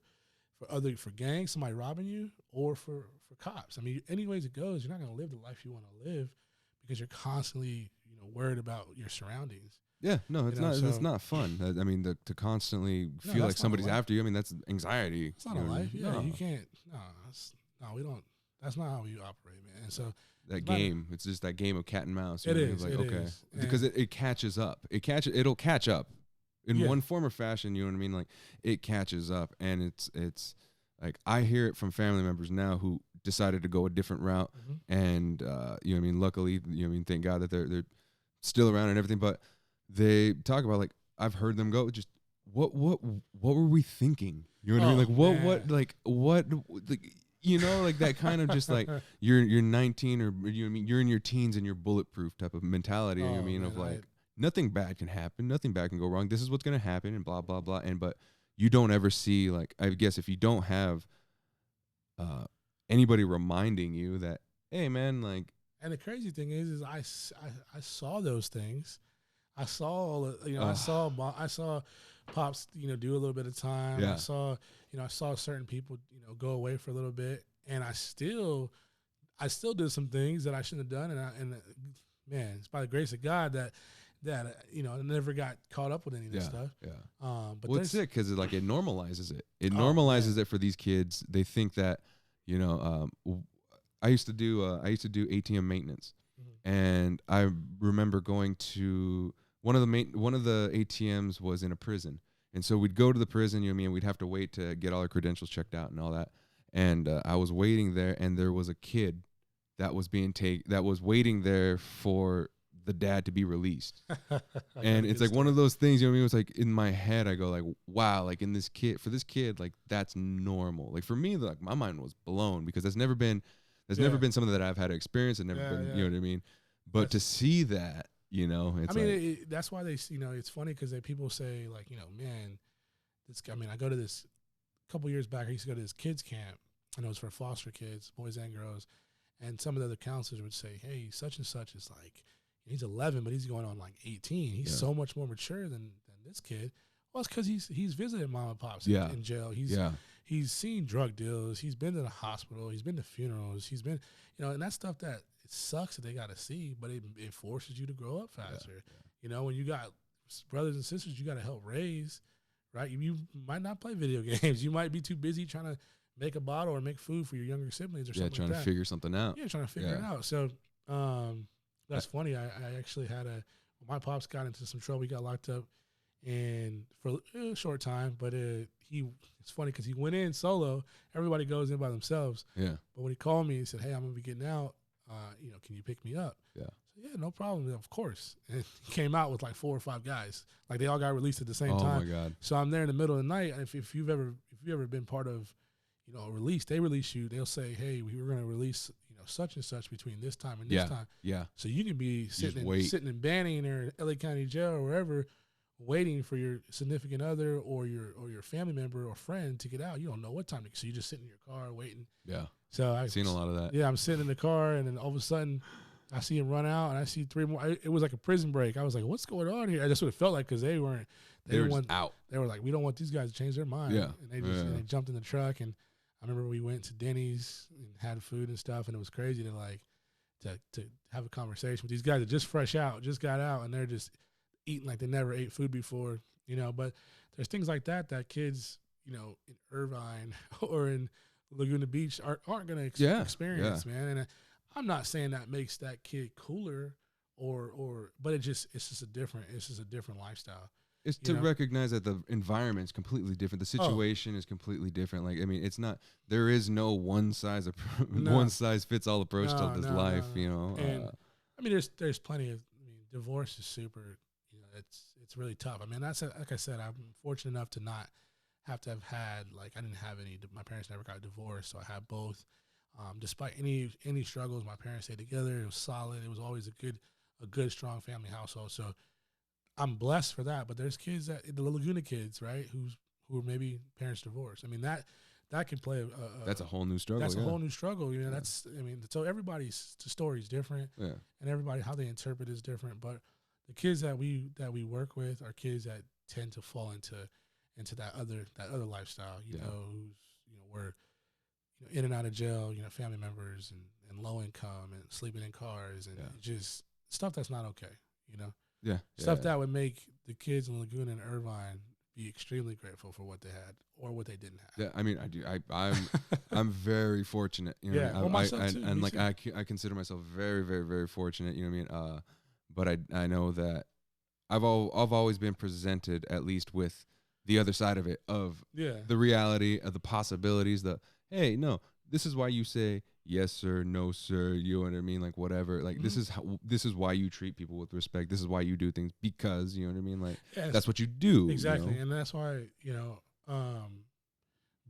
gangs, somebody robbing you, or for cops. I mean, any ways it goes, you're not gonna live the life you want to live because you're constantly worried about your surroundings. Yeah, no, it's not. It's not fun. I mean, to constantly feel like somebody's after you. I mean, that's anxiety. It's not a life. Yeah, you can't. No, we don't. That's not how we operate, man. And so that game, it's just that game of cat and mouse. It is. Like, it okay, is. Because it catches up. It'll catch up in one form or fashion. You know what I mean? Like, it catches up, and it's like, I hear it from family members now who decided to go a different route, and luckily, thank God that they're still around and everything, but they talk about, like, I've heard them go, just what were we thinking? You know what I mean? Like, like that kind of just like you're 19 or you're in your teens and you're bulletproof type of mentality. Nothing bad can happen, nothing bad can go wrong. This is what's gonna happen, and blah blah blah. But you don't ever see, like, I guess if you don't have anybody reminding you that, hey man, like. And the crazy thing is I saw those things. I saw all I saw Pops, do a little bit of time. Yeah. I saw certain people, go away for a little bit, and I still did some things that I shouldn't have done, and man, it's by the grace of God that I never got caught up with any of this stuff. Yeah. But it's sick because it normalizes it. It normalizes it for these kids. They think that, I used to do ATM maintenance, and I remember going to one of the ATMs was in a prison, and so we'd go to the prison. We'd have to wait to get all our credentials checked out and all that. And I was waiting there, and there was a kid that was waiting there for the dad to be released. And it's like one of those things. It's like in my head, I go like, wow, like for this kid, like, that's normal. Like, for me, like, my mind was blown because there's never been something that I've had to experience, and never been, you know what I mean? But to see that, it's that's why they, it's funny because people say, like, man, this guy, I go to this a couple years back, I used to go to this kids camp, and it was for foster kids, boys and girls. And some of the other counselors would say, hey, such and such is like, he's 11, but he's going on like 18. He's so much more mature than this kid. Well, it's because he's visited mom and pops in jail. He's seen drug deals. He's been to the hospital. He's been to funerals. He's been, and that's stuff that it sucks that they got to see, but it forces you to grow up faster. When you got brothers and sisters, you got to help raise, right? You might not play video games. You might be too busy trying to make a bottle or make food for your younger siblings or something like that. Yeah, trying to figure something out. Yeah, trying to figure it out. So that's funny. I actually had my pops got into some trouble. He got locked up and for a short time, but it's funny because he went in solo. Everybody goes in by themselves. Yeah. But when he called me, he said, hey, I'm going to be getting out. Can you pick me up? Yeah. So, yeah, no problem. Of course. And he came out with like 4 or 5 guys. Like, they all got released at the same time. Oh, my God. So I'm there in the middle of the night. And if you've ever been part of, a release, they release you. They'll say, hey, we were going to release, such and such between this time and this time. Yeah. So you can be sitting in Banning or LA County Jail or wherever, waiting for your significant other or your family member or friend to get out. You don't know what time. So you just sit in your car waiting. Yeah. So I've seen a lot of that. Yeah, I'm sitting in the car, and then all of a sudden, I see him run out, and I see 3 more. It was like a prison break. I was like, "What's going on here?" That's what it felt like because they were just out. They were like, "We don't want these guys to change their mind." Yeah. And they jumped in the truck, and I remember we went to Denny's and had food and stuff, and it was crazy to have a conversation with these guys that just got out, and they're just eating like they never ate food before, But there's things like that kids, in Irvine or in Laguna Beach aren't going to Yeah, experience, man. And I'm not saying that makes that kid cooler but it's just a different lifestyle. It's to recognize that the environment's completely different. The situation is completely different. Like, I mean, it's not, there is no one size fits all approach to this life, you know. And I mean, there's plenty of, I mean, divorce is super, it's really tough. I mean, like I said, I'm fortunate enough to not have had, like, I didn't have any, my parents never got divorced. So I had both. Despite any struggles, my parents stayed together. It was solid. It was always a good, strong family household. So I'm blessed for that. But there's kids the Laguna kids, right, who are maybe parents divorced. I mean, that can play that's a whole new struggle. That's a whole new struggle. So everybody's story is different, and everybody how they interpret is different. But the kids that we work with are kids that tend to fall into that other lifestyle. Who's we're in and out of jail. Family members and low income and sleeping in cars and just stuff that's not okay. Stuff that would make the kids in Laguna and Irvine be extremely grateful for what they had or what they didn't have. Yeah, I mean, I do. I'm very fortunate. Myself too. And like too. I consider myself very, very, very fortunate. You know what I mean? But I know that I've always been presented at least with the other side of it, of the reality of the possibilities. Hey, no, this is why you say yes sir, no sir, you know what I mean, like whatever, like this is why you treat people with respect, this is why you do things, because you know what I mean, like that's what you do exactly. And that's why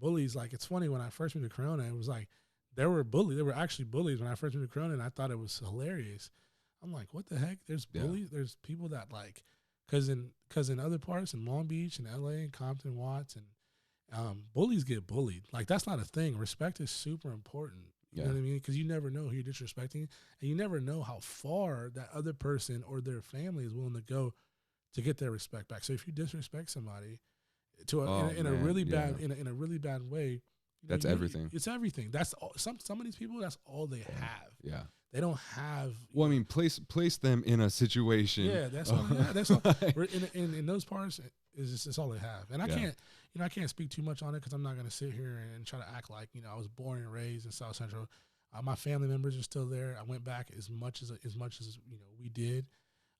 bullies, like, it's funny, when I first moved to Corona, it was like there were actually bullies when I first moved to Corona, and I thought it was hilarious. I'm like, what the heck, there's bullies, there's people that, like, because in other parts, in Long Beach and LA and Compton, Watts, and bullies get bullied. Like, that's not a thing. Respect is super important. You know what I mean? Because you never know who you're disrespecting, and you never know how far that other person or their family is willing to go to get their respect back. So if you disrespect somebody in a really bad way, that's everything. It's everything. That's all, some of these people. That's all they have. Yeah. They don't have. Well, I mean, place them in a situation. Yeah, that's all. That's all. In those parts, it's all they have. And I can't speak too much on it because I'm not going to sit here and try to act like I was born and raised in South Central. My family members are still there. I went back as much as we did.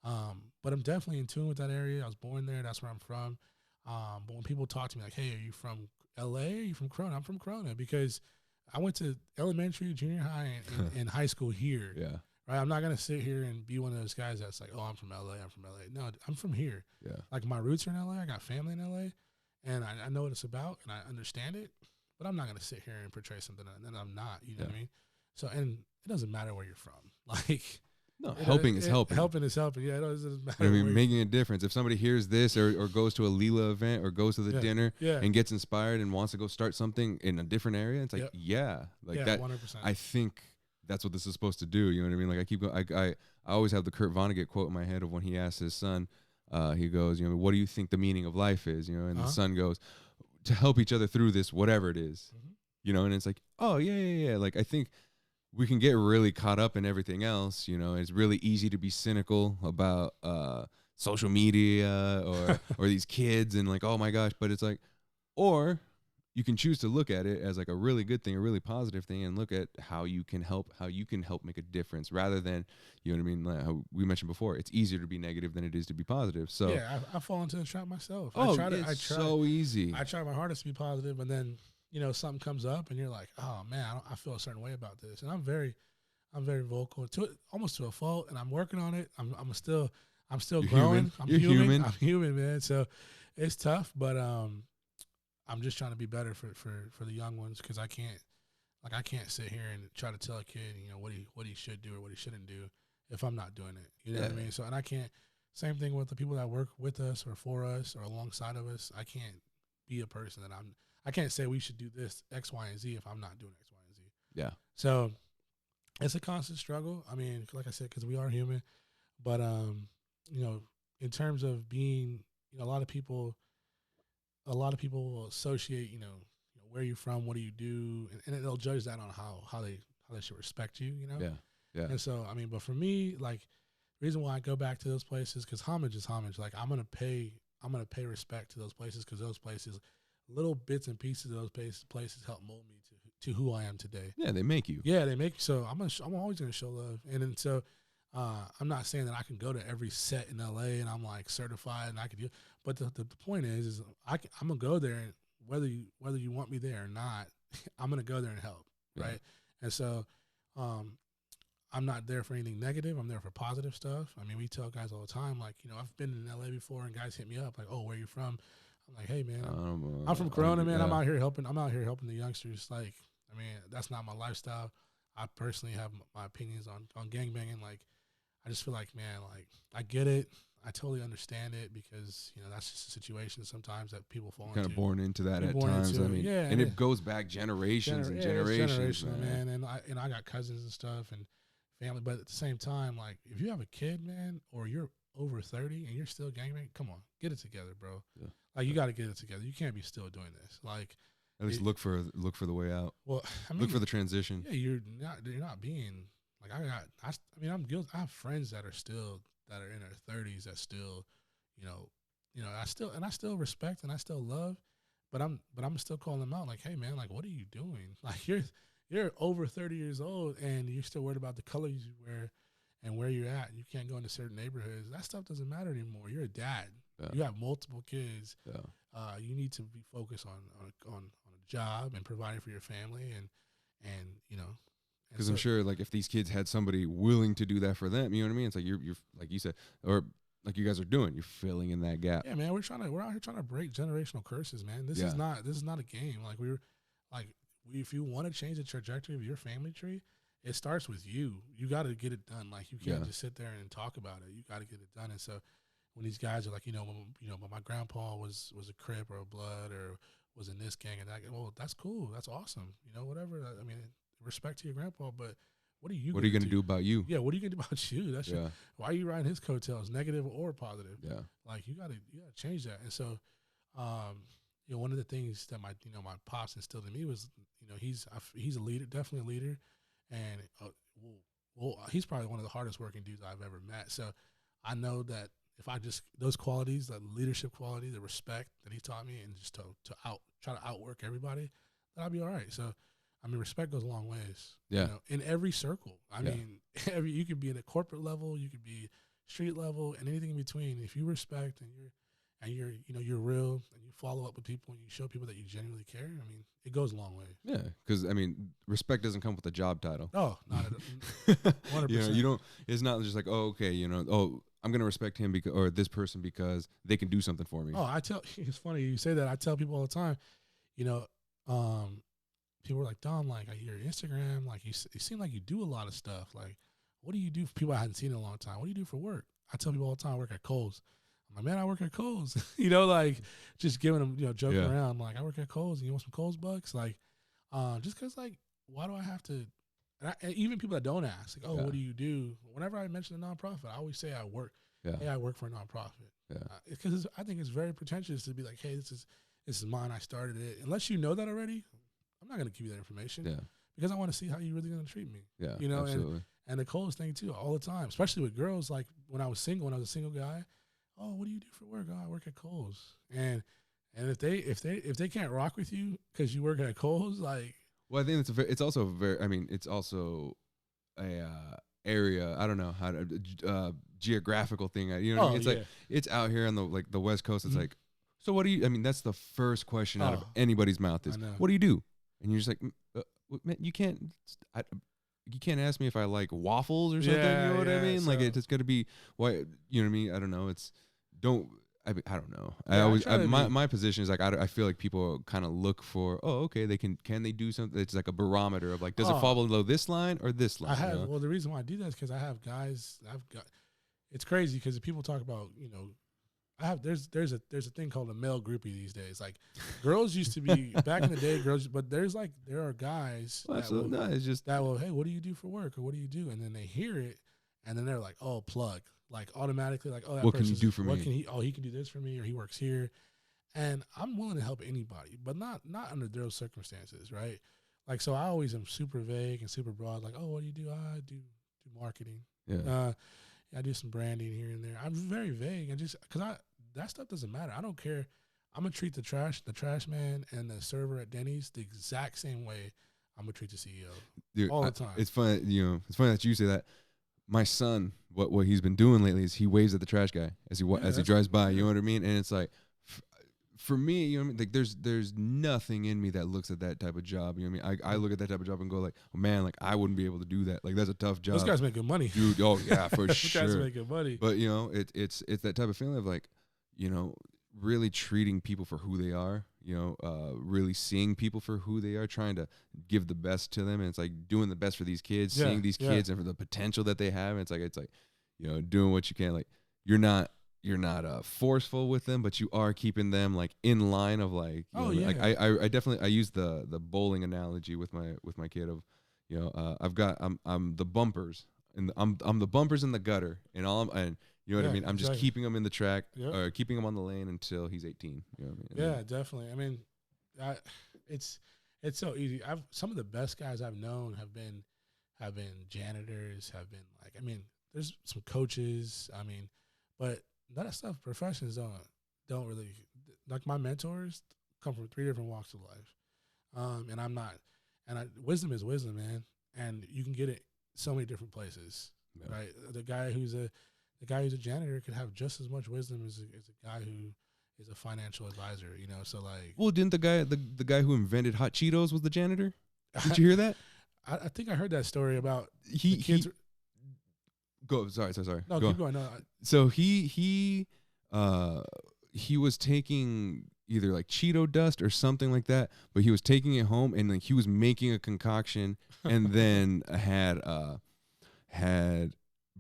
But I'm definitely in tune with that area. I was born there. That's where I'm from. But when people talk to me like, "Hey, are you from LA? Are you from Corona?" I'm from Corona because I went to elementary, junior high, and high school here. Yeah. Right. I'm not gonna sit here and be one of those guys that's like, "Oh, I'm from LA. I'm from LA." No, I'm from here. Yeah. Like, my roots are in LA. I got family in LA, and I know what it's about, and I understand it. But I'm not gonna sit here and portray something that I'm not. You know what I mean? So, and it doesn't matter where you're from. Like, no, helping is helping. Helping is helping. Yeah, it doesn't matter. I mean, making a difference. If somebody hears this or goes to a Leela event or goes to the dinner and gets inspired and wants to go start something in a different area, it's like, that. 100%. I think that's what this is supposed to do. You know what I mean? Like, I keep going. I always have the Kurt Vonnegut quote in my head of when he asked his son. He goes, what do you think the meaning of life is? And the son goes, to help each other through this, whatever it is. And it's like, oh yeah. Like, I think we can get really caught up in everything else. It's really easy to be cynical about social media or these kids and like, oh my gosh. But it's like, or you can choose to look at it as like a really good thing, a really positive thing, and look at how you can help make a difference rather than, you know what I mean? Like how we mentioned before, it's easier to be negative than it is to be positive. So yeah, I fall into the trap myself. It's so easy. I try my hardest to be positive, and then something comes up, and you're like, oh man, I feel a certain way about this, and I'm very vocal to it, almost to a fault, and I'm working on it. I'm still You're growing. Human. I'm human, man. So it's tough, but I'm just trying to be better for the young ones, because I can't sit here and try to tell a kid what he should do or what he shouldn't do if I'm not doing it. You know what I mean? So, and I can't. Same thing with the people that work with us or for us or alongside of us. I can't be a person that I can't say we should do this X, Y, and Z if I'm not doing X, Y, and Z. Yeah. So it's a constant struggle. I mean, like I said, because we are human, but in terms of being, a lot of people will associate, where you're from, what do you do, and they'll judge that on how they should respect you, Yeah. Yeah. And so, I mean, but for me, like, the reason why I go back to those places, because homage is homage. Like, I'm gonna pay respect to those places, because those places little bits and pieces of those places help mold me to who I am today. Yeah, they make you. Yeah, they make you. So I'm always gonna show love, and then so I'm not saying that I can go to every set in LA and I'm like certified and I can do. But the point is I'm gonna go there, and whether you want me there or not, I'm gonna go there and help, right? Yeah. And so I'm not there for anything negative. I'm there for positive stuff. I mean, we tell guys all the time, like, I've been in LA before, and guys hit me up like, "Oh, where you from?" I'm like, "Hey, man, I'm from Corona, man. Yeah. I'm out here helping the youngsters. Like, I mean, that's not my lifestyle. I personally have my opinions on gangbanging. Like, I just feel like, man, like, I get it. I totally understand it because, that's just a situation sometimes that people fall into. Kind of born into that at times. I mean, yeah, and it goes back generations and generations, man. And I got cousins and stuff and family. But at the same time, like, if you have a kid, man, or you're over 30 and you're still gangbanging, come on, get it together, bro. Yeah. Like, you got to get it together. You can't be still doing this. Like, at least look for the way out. Well, I mean, look for the transition. Yeah, you're not being like I'm guilty. I have friends that are in their 30s that still, I still respect and I still love, but I'm still calling them out like, hey man, like, what are you doing? Like, you're over 30 years old and you're still worried about the colors you wear and where you're at. You can't go into certain neighborhoods. That stuff doesn't matter anymore. You're a dad. Yeah. You have multiple kids. Yeah. You need to be focused on a job and providing for your family and because I'm sure, like, if these kids had somebody willing to do that for them, you know what I mean? It's like you're like you said, or like you guys are doing, you're filling in that gap. Yeah, man, we're out here trying to break generational curses, man. This is not a game. Like if you want to change the trajectory of your family tree, it starts with you. You got to get it done. Like, you can't just sit there and talk about it. You got to get it done. And so when these guys are like, but my grandpa was a Crip or a Blood or was in this gang and that, well, that's cool. That's awesome. Whatever. I mean, respect to your grandpa, but what are you going to do about you? Yeah, what are you going to do about you? That's why are you riding his coattails, negative or positive? Yeah, like, you got to change that. And so, one of the things that my pops instilled in me was, he's a leader, definitely a leader, and he's probably one of the hardest working dudes I've ever met. So I know that if I just those qualities, that leadership quality, the respect that he taught me, and just try to outwork everybody, then I'll be all right. So, I mean, respect goes a long ways. Yeah. In every circle. I mean, you could be at a corporate level, you could be street level, and anything in between. If you respect and you're real and you follow up with people and you show people that you genuinely care, I mean, it goes a long way. Yeah, because I mean, respect doesn't come with a job title. Oh, not at all. 100%. You don't. It's not just like, oh, okay, I'm gonna respect him or this person because they can do something for me. Oh, it's funny you say that. I tell people all the time, people are like, Dom, like, your Instagram, like, you seem like you do a lot of stuff. Like, what do you do for people I hadn't seen in a long time? What do you do for work? I tell people all the time I work at Kohl's. I'm like, man, I work at Kohl's. Like, just giving them, joking around. Like, I work at Kohl's, and you want some Kohl's bucks? Like, just because, like, why do I have to? And even people that don't ask, like, oh, what do you do? Whenever I mention a nonprofit, I always say I work. Yeah. Hey, I work for a nonprofit. Yeah. Because I think it's very pretentious to be like, hey, this is mine. I started it. Unless you know that already, I'm not going to give you that information because I want to see how you're really going to treat me. Yeah, absolutely. And the Kohl's thing too, all the time, especially with girls. Like, when I was a single guy, oh, what do you do for work? Oh, I work at Kohl's. And if they can't rock with you because you work at Kohl's, like, well, I think it's also a area. I don't know how to geographical thing. You know what I mean? It's like it's out here on the West Coast. It's like, so what do you? I mean, that's the first question out of anybody's mouth is, what do you do? And you're just like, man, you can't ask me if I like waffles or something. You know what I mean? So, like, it's got to be why. You know what I mean? I don't know. I don't know. My position is like, I feel like people kind of look for, oh, okay, can they do something? It's like a barometer of like, does it fall below this line or this line? Well, the reason why I do that is because I have guys. It's crazy because people talk about, there's a thing called a male groupie these days. Like, girls used to be back in the day, but there are guys that will, hey, what do you do for work or what do you do? And then they hear it, and then they're like, oh, plug, like, automatically, like, oh, that what can you do for me? What can he? Oh, he can do this for me, or he works here, and I'm willing to help anybody, but not under those circumstances, right? Like, so I always am super vague and super broad. Like, oh, what do you do? I do marketing. Yeah. I do some branding here and there. I'm very vague, and just because that stuff doesn't matter. I don't care. I'm gonna treat the trash man, and the server at Denny's the exact same way I'm gonna treat the CEO Dude, all the time. it's funny, it's funny that you say that. My son, what he's been doing lately is he waves at the trash guy as he drives by. You know what I mean? And it's like, for me, you know what I mean? Like there's nothing in me that looks at that type of job. You know what I mean? I look at that type of job and go like, oh, man, like I wouldn't be able to do that. Like that's a tough job. Those guys make good money, dude. Oh yeah, for sure. Those guys make good money. But it's that type of feeling of like, really treating people for who they are. Really seeing people for who they are, trying to give the best to them, and it's like doing the best for these kids, seeing these kids and for the potential that they have. And it's like, doing what you can. Like you're not forceful with them, but you are keeping them like in line of like. Like I definitely I use the bowling analogy with my kid of, I'm the bumpers and I'm the bumpers in the gutter and and. You know what I mean? I'm just keeping him in the track, or keeping him on the lane until he's 18. You know what I mean? Yeah, definitely. I mean, it's so easy. Some of the best guys I've known have been janitors, have been like, I mean, there's some coaches. I mean, but that stuff professions don't really, like my mentors come from 3 different walks of life, and I'm not, wisdom is wisdom, man, and you can get it so many different places, right? The guy who's a janitor could have just as much wisdom as a guy who is a financial advisor, So like, well, didn't the guy who invented hot Cheetos was the janitor? Did you hear that? I think I heard that story about Go. Sorry. No, keep going. No. So he was taking either like Cheeto dust or something like that, but he was taking it home and like he was making a concoction and then had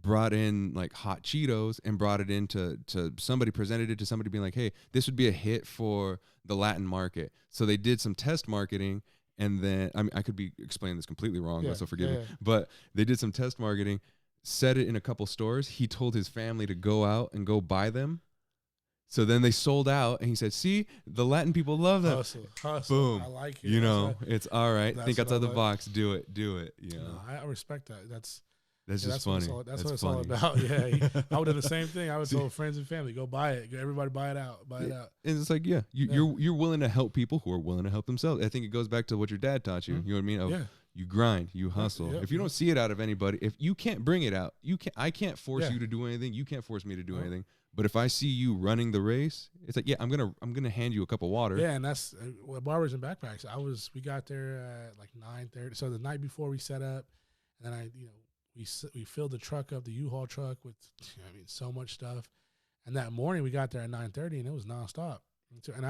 brought in like hot Cheetos and brought it into somebody, presented it to somebody being like, hey, this would be a hit for the Latin market. So they did some test marketing, and then I could be explaining this completely wrong, so forgive me. But they did some test marketing, set it in a couple stores. He told his family to go out and go buy them. So then they sold out, and he said, see, the Latin people love them. Hustle. Boom. I like it. It's all right. Think outside the box. Do it. No, I respect that. That's just funny. That's what it's all about. Yeah, I would do the same thing. I would tell friends and family, go buy it. Everybody buy it out. Buy it out. And it's like, you're willing to help people who are willing to help themselves. I think it goes back to what your dad taught you. You know what I mean? You grind, you hustle. If you don't see it out of anybody, if you can't bring it out, I can't force you to do anything. You can't force me to do anything. But if I see you running the race, it's like, I'm gonna hand you a cup of water. Yeah, and that's Barbers and Backpacks. We got there at like 9:30. So the night before we set up, and then we filled the truck up, the U-Haul truck with, so much stuff. And that morning we got there at 9:30, and it was nonstop. And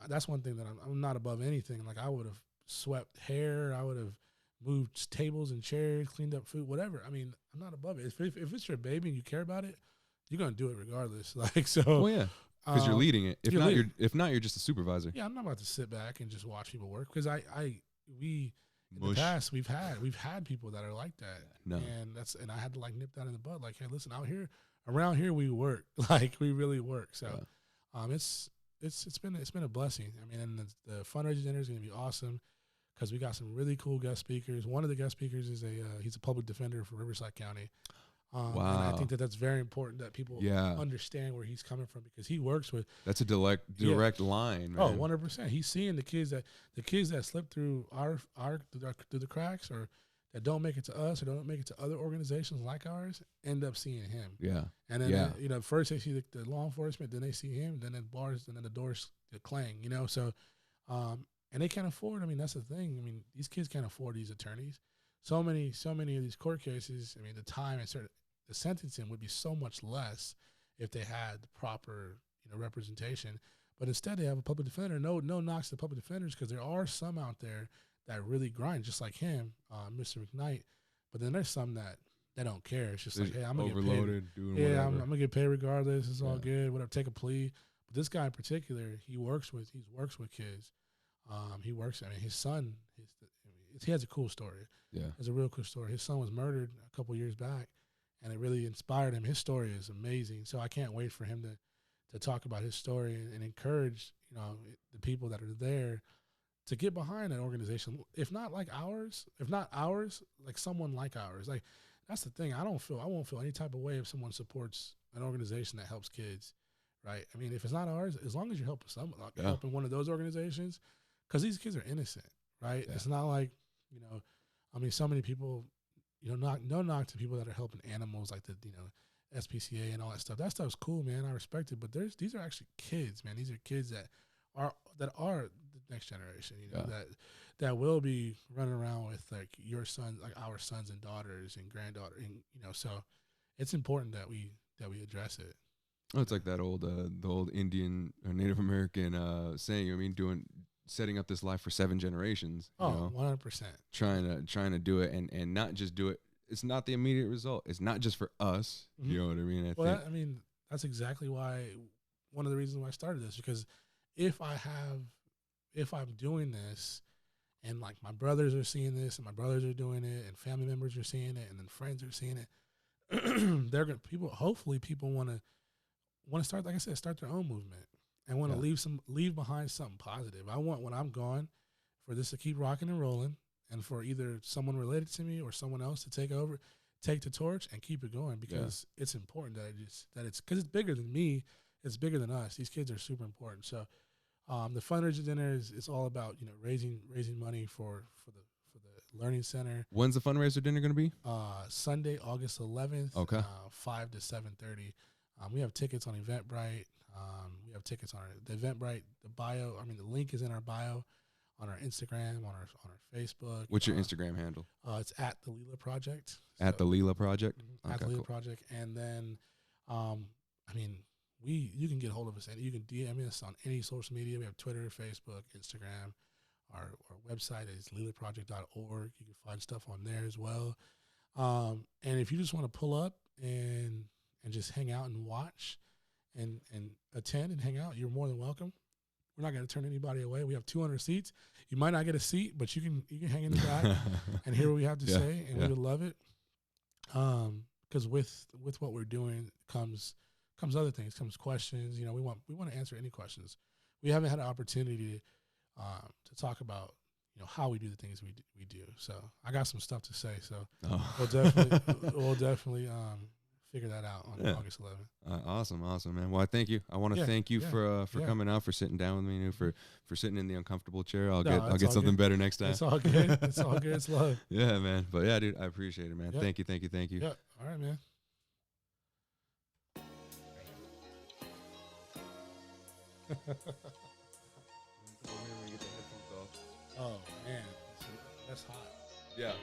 that's one thing that I'm not above anything. Like I would have swept hair, I would have moved tables and chairs, cleaned up food, whatever. I mean, I'm not above it. If it's your baby and you care about it, you're gonna do it regardless. Like so. Oh yeah, because you're leading it. If not, you're just a supervisor. Yeah, I'm not about to sit back and just watch people work because in the past we've had people that are like that. No. And I had to like nip that in the bud. Like, hey, listen, around here we work. Like we really work. So it's been a blessing. I mean, and the fundraiser dinner is gonna be awesome because we got some really cool guest speakers. One of the guest speakers is he's a public defender for Riverside County. Wow. And I think that's very important that people understand where he's coming from because he works with. That's a direct line, man. Oh, 100%. He's seeing the kids that slip through through the cracks or that don't make it to us or don't make it to other organizations like ours end up seeing him. Yeah. And then first they see the law enforcement, then they see him, then the doors clang, So and they can't afford. I mean, that's the thing. I mean, these kids can't afford these attorneys. So many of these court cases, I mean, the time and the sentencing would be so much less if they had the proper, representation. But instead, they have a public defender. No knocks to public defenders because there are some out there that really grind, just like him, Mr. McKnight. But then there's some that don't care. It's just like, hey, I'm gonna overloaded, get paid. Doing whatever. I'm gonna get paid regardless. It's all good. Whatever. Take a plea. But this guy in particular, he works with kids. He works. I mean, his son. He has a cool story. Yeah, it's a real cool story. His son was murdered a couple years back, and it really inspired him. His story is amazing. So I can't wait for him to talk about his story and encourage the people that are there to get behind an organization. If not ours, like someone like ours. Like that's the thing. I won't feel any type of way if someone supports an organization that helps kids, right? I mean, if it's not ours, as long as you're helping someone, like Yeah. helping one of those organizations, because these kids are innocent, right? Yeah. It's not like, you know, I mean, so many people, you know, no knock to people that are helping animals like the, you know, SPCA and all that stuff. That stuff's cool, man. I respect it. But these are actually kids, man. These are kids that are the next generation, you know, that will be running around with like your sons, like our sons and daughters and granddaughter, and you know, so it's important that we address it. Oh, it's like that old the old Indian or Native American saying. I mean, setting up this life for 7 generations. You know, 100%. Trying to do it and not just do it. It's not the immediate result. It's not just for us. Mm-hmm. You know what I mean? I mean, that's exactly why, one of the reasons why I started this, because if I'm doing this and like my brothers are seeing this and my brothers are doing it and family members are seeing it and then friends are seeing it, hopefully people want to start, like I said, start their own movement and want to leave behind something positive. I want, when I'm gone, for this to keep rocking and rolling, and for either someone related to me or someone else to take the torch and keep it going, because it's important that it's because it's bigger than me, it's bigger than us. These kids are super important. So the fundraiser dinner is all about, you know, raising money for the Learning Center. When's the fundraiser dinner going to be? Sunday, August 11th. Okay. 5 to 7:30. We have tickets on Eventbrite. We have tickets on the Eventbrite. The link is in our bio, on our Instagram, on our Facebook. What's your Instagram handle? It's at the Leela Project. At the Leela Project. At the Leela Project, and then, you can get hold of us and you can DM us on any social media. We have Twitter, Facebook, Instagram. Our website is leelaproject.org. You can find stuff on there as well. And if you just want to pull up and just hang out and watch and attend and hang out, you're more than welcome. We're not going to turn anybody away. We have 200 seats. You might not get a seat, but you can hang in the back and hear what we have to say, and we would love it. Because with what we're doing comes other things, comes questions. You know, we want to answer any questions. We haven't had an opportunity to talk about, you know, how we do the things we do. So I got some stuff to say. So we'll definitely figure that out on August 11th. Awesome, man. Well, I thank you. I want to thank you for coming out, for sitting down with me, for sitting in the uncomfortable chair. I'll get something better next time. It's all good. It's all good. It's love. Yeah, man. But yeah, dude, I appreciate it, man. Thank you. Yeah. All right, man. Oh man, that's hot. Yeah.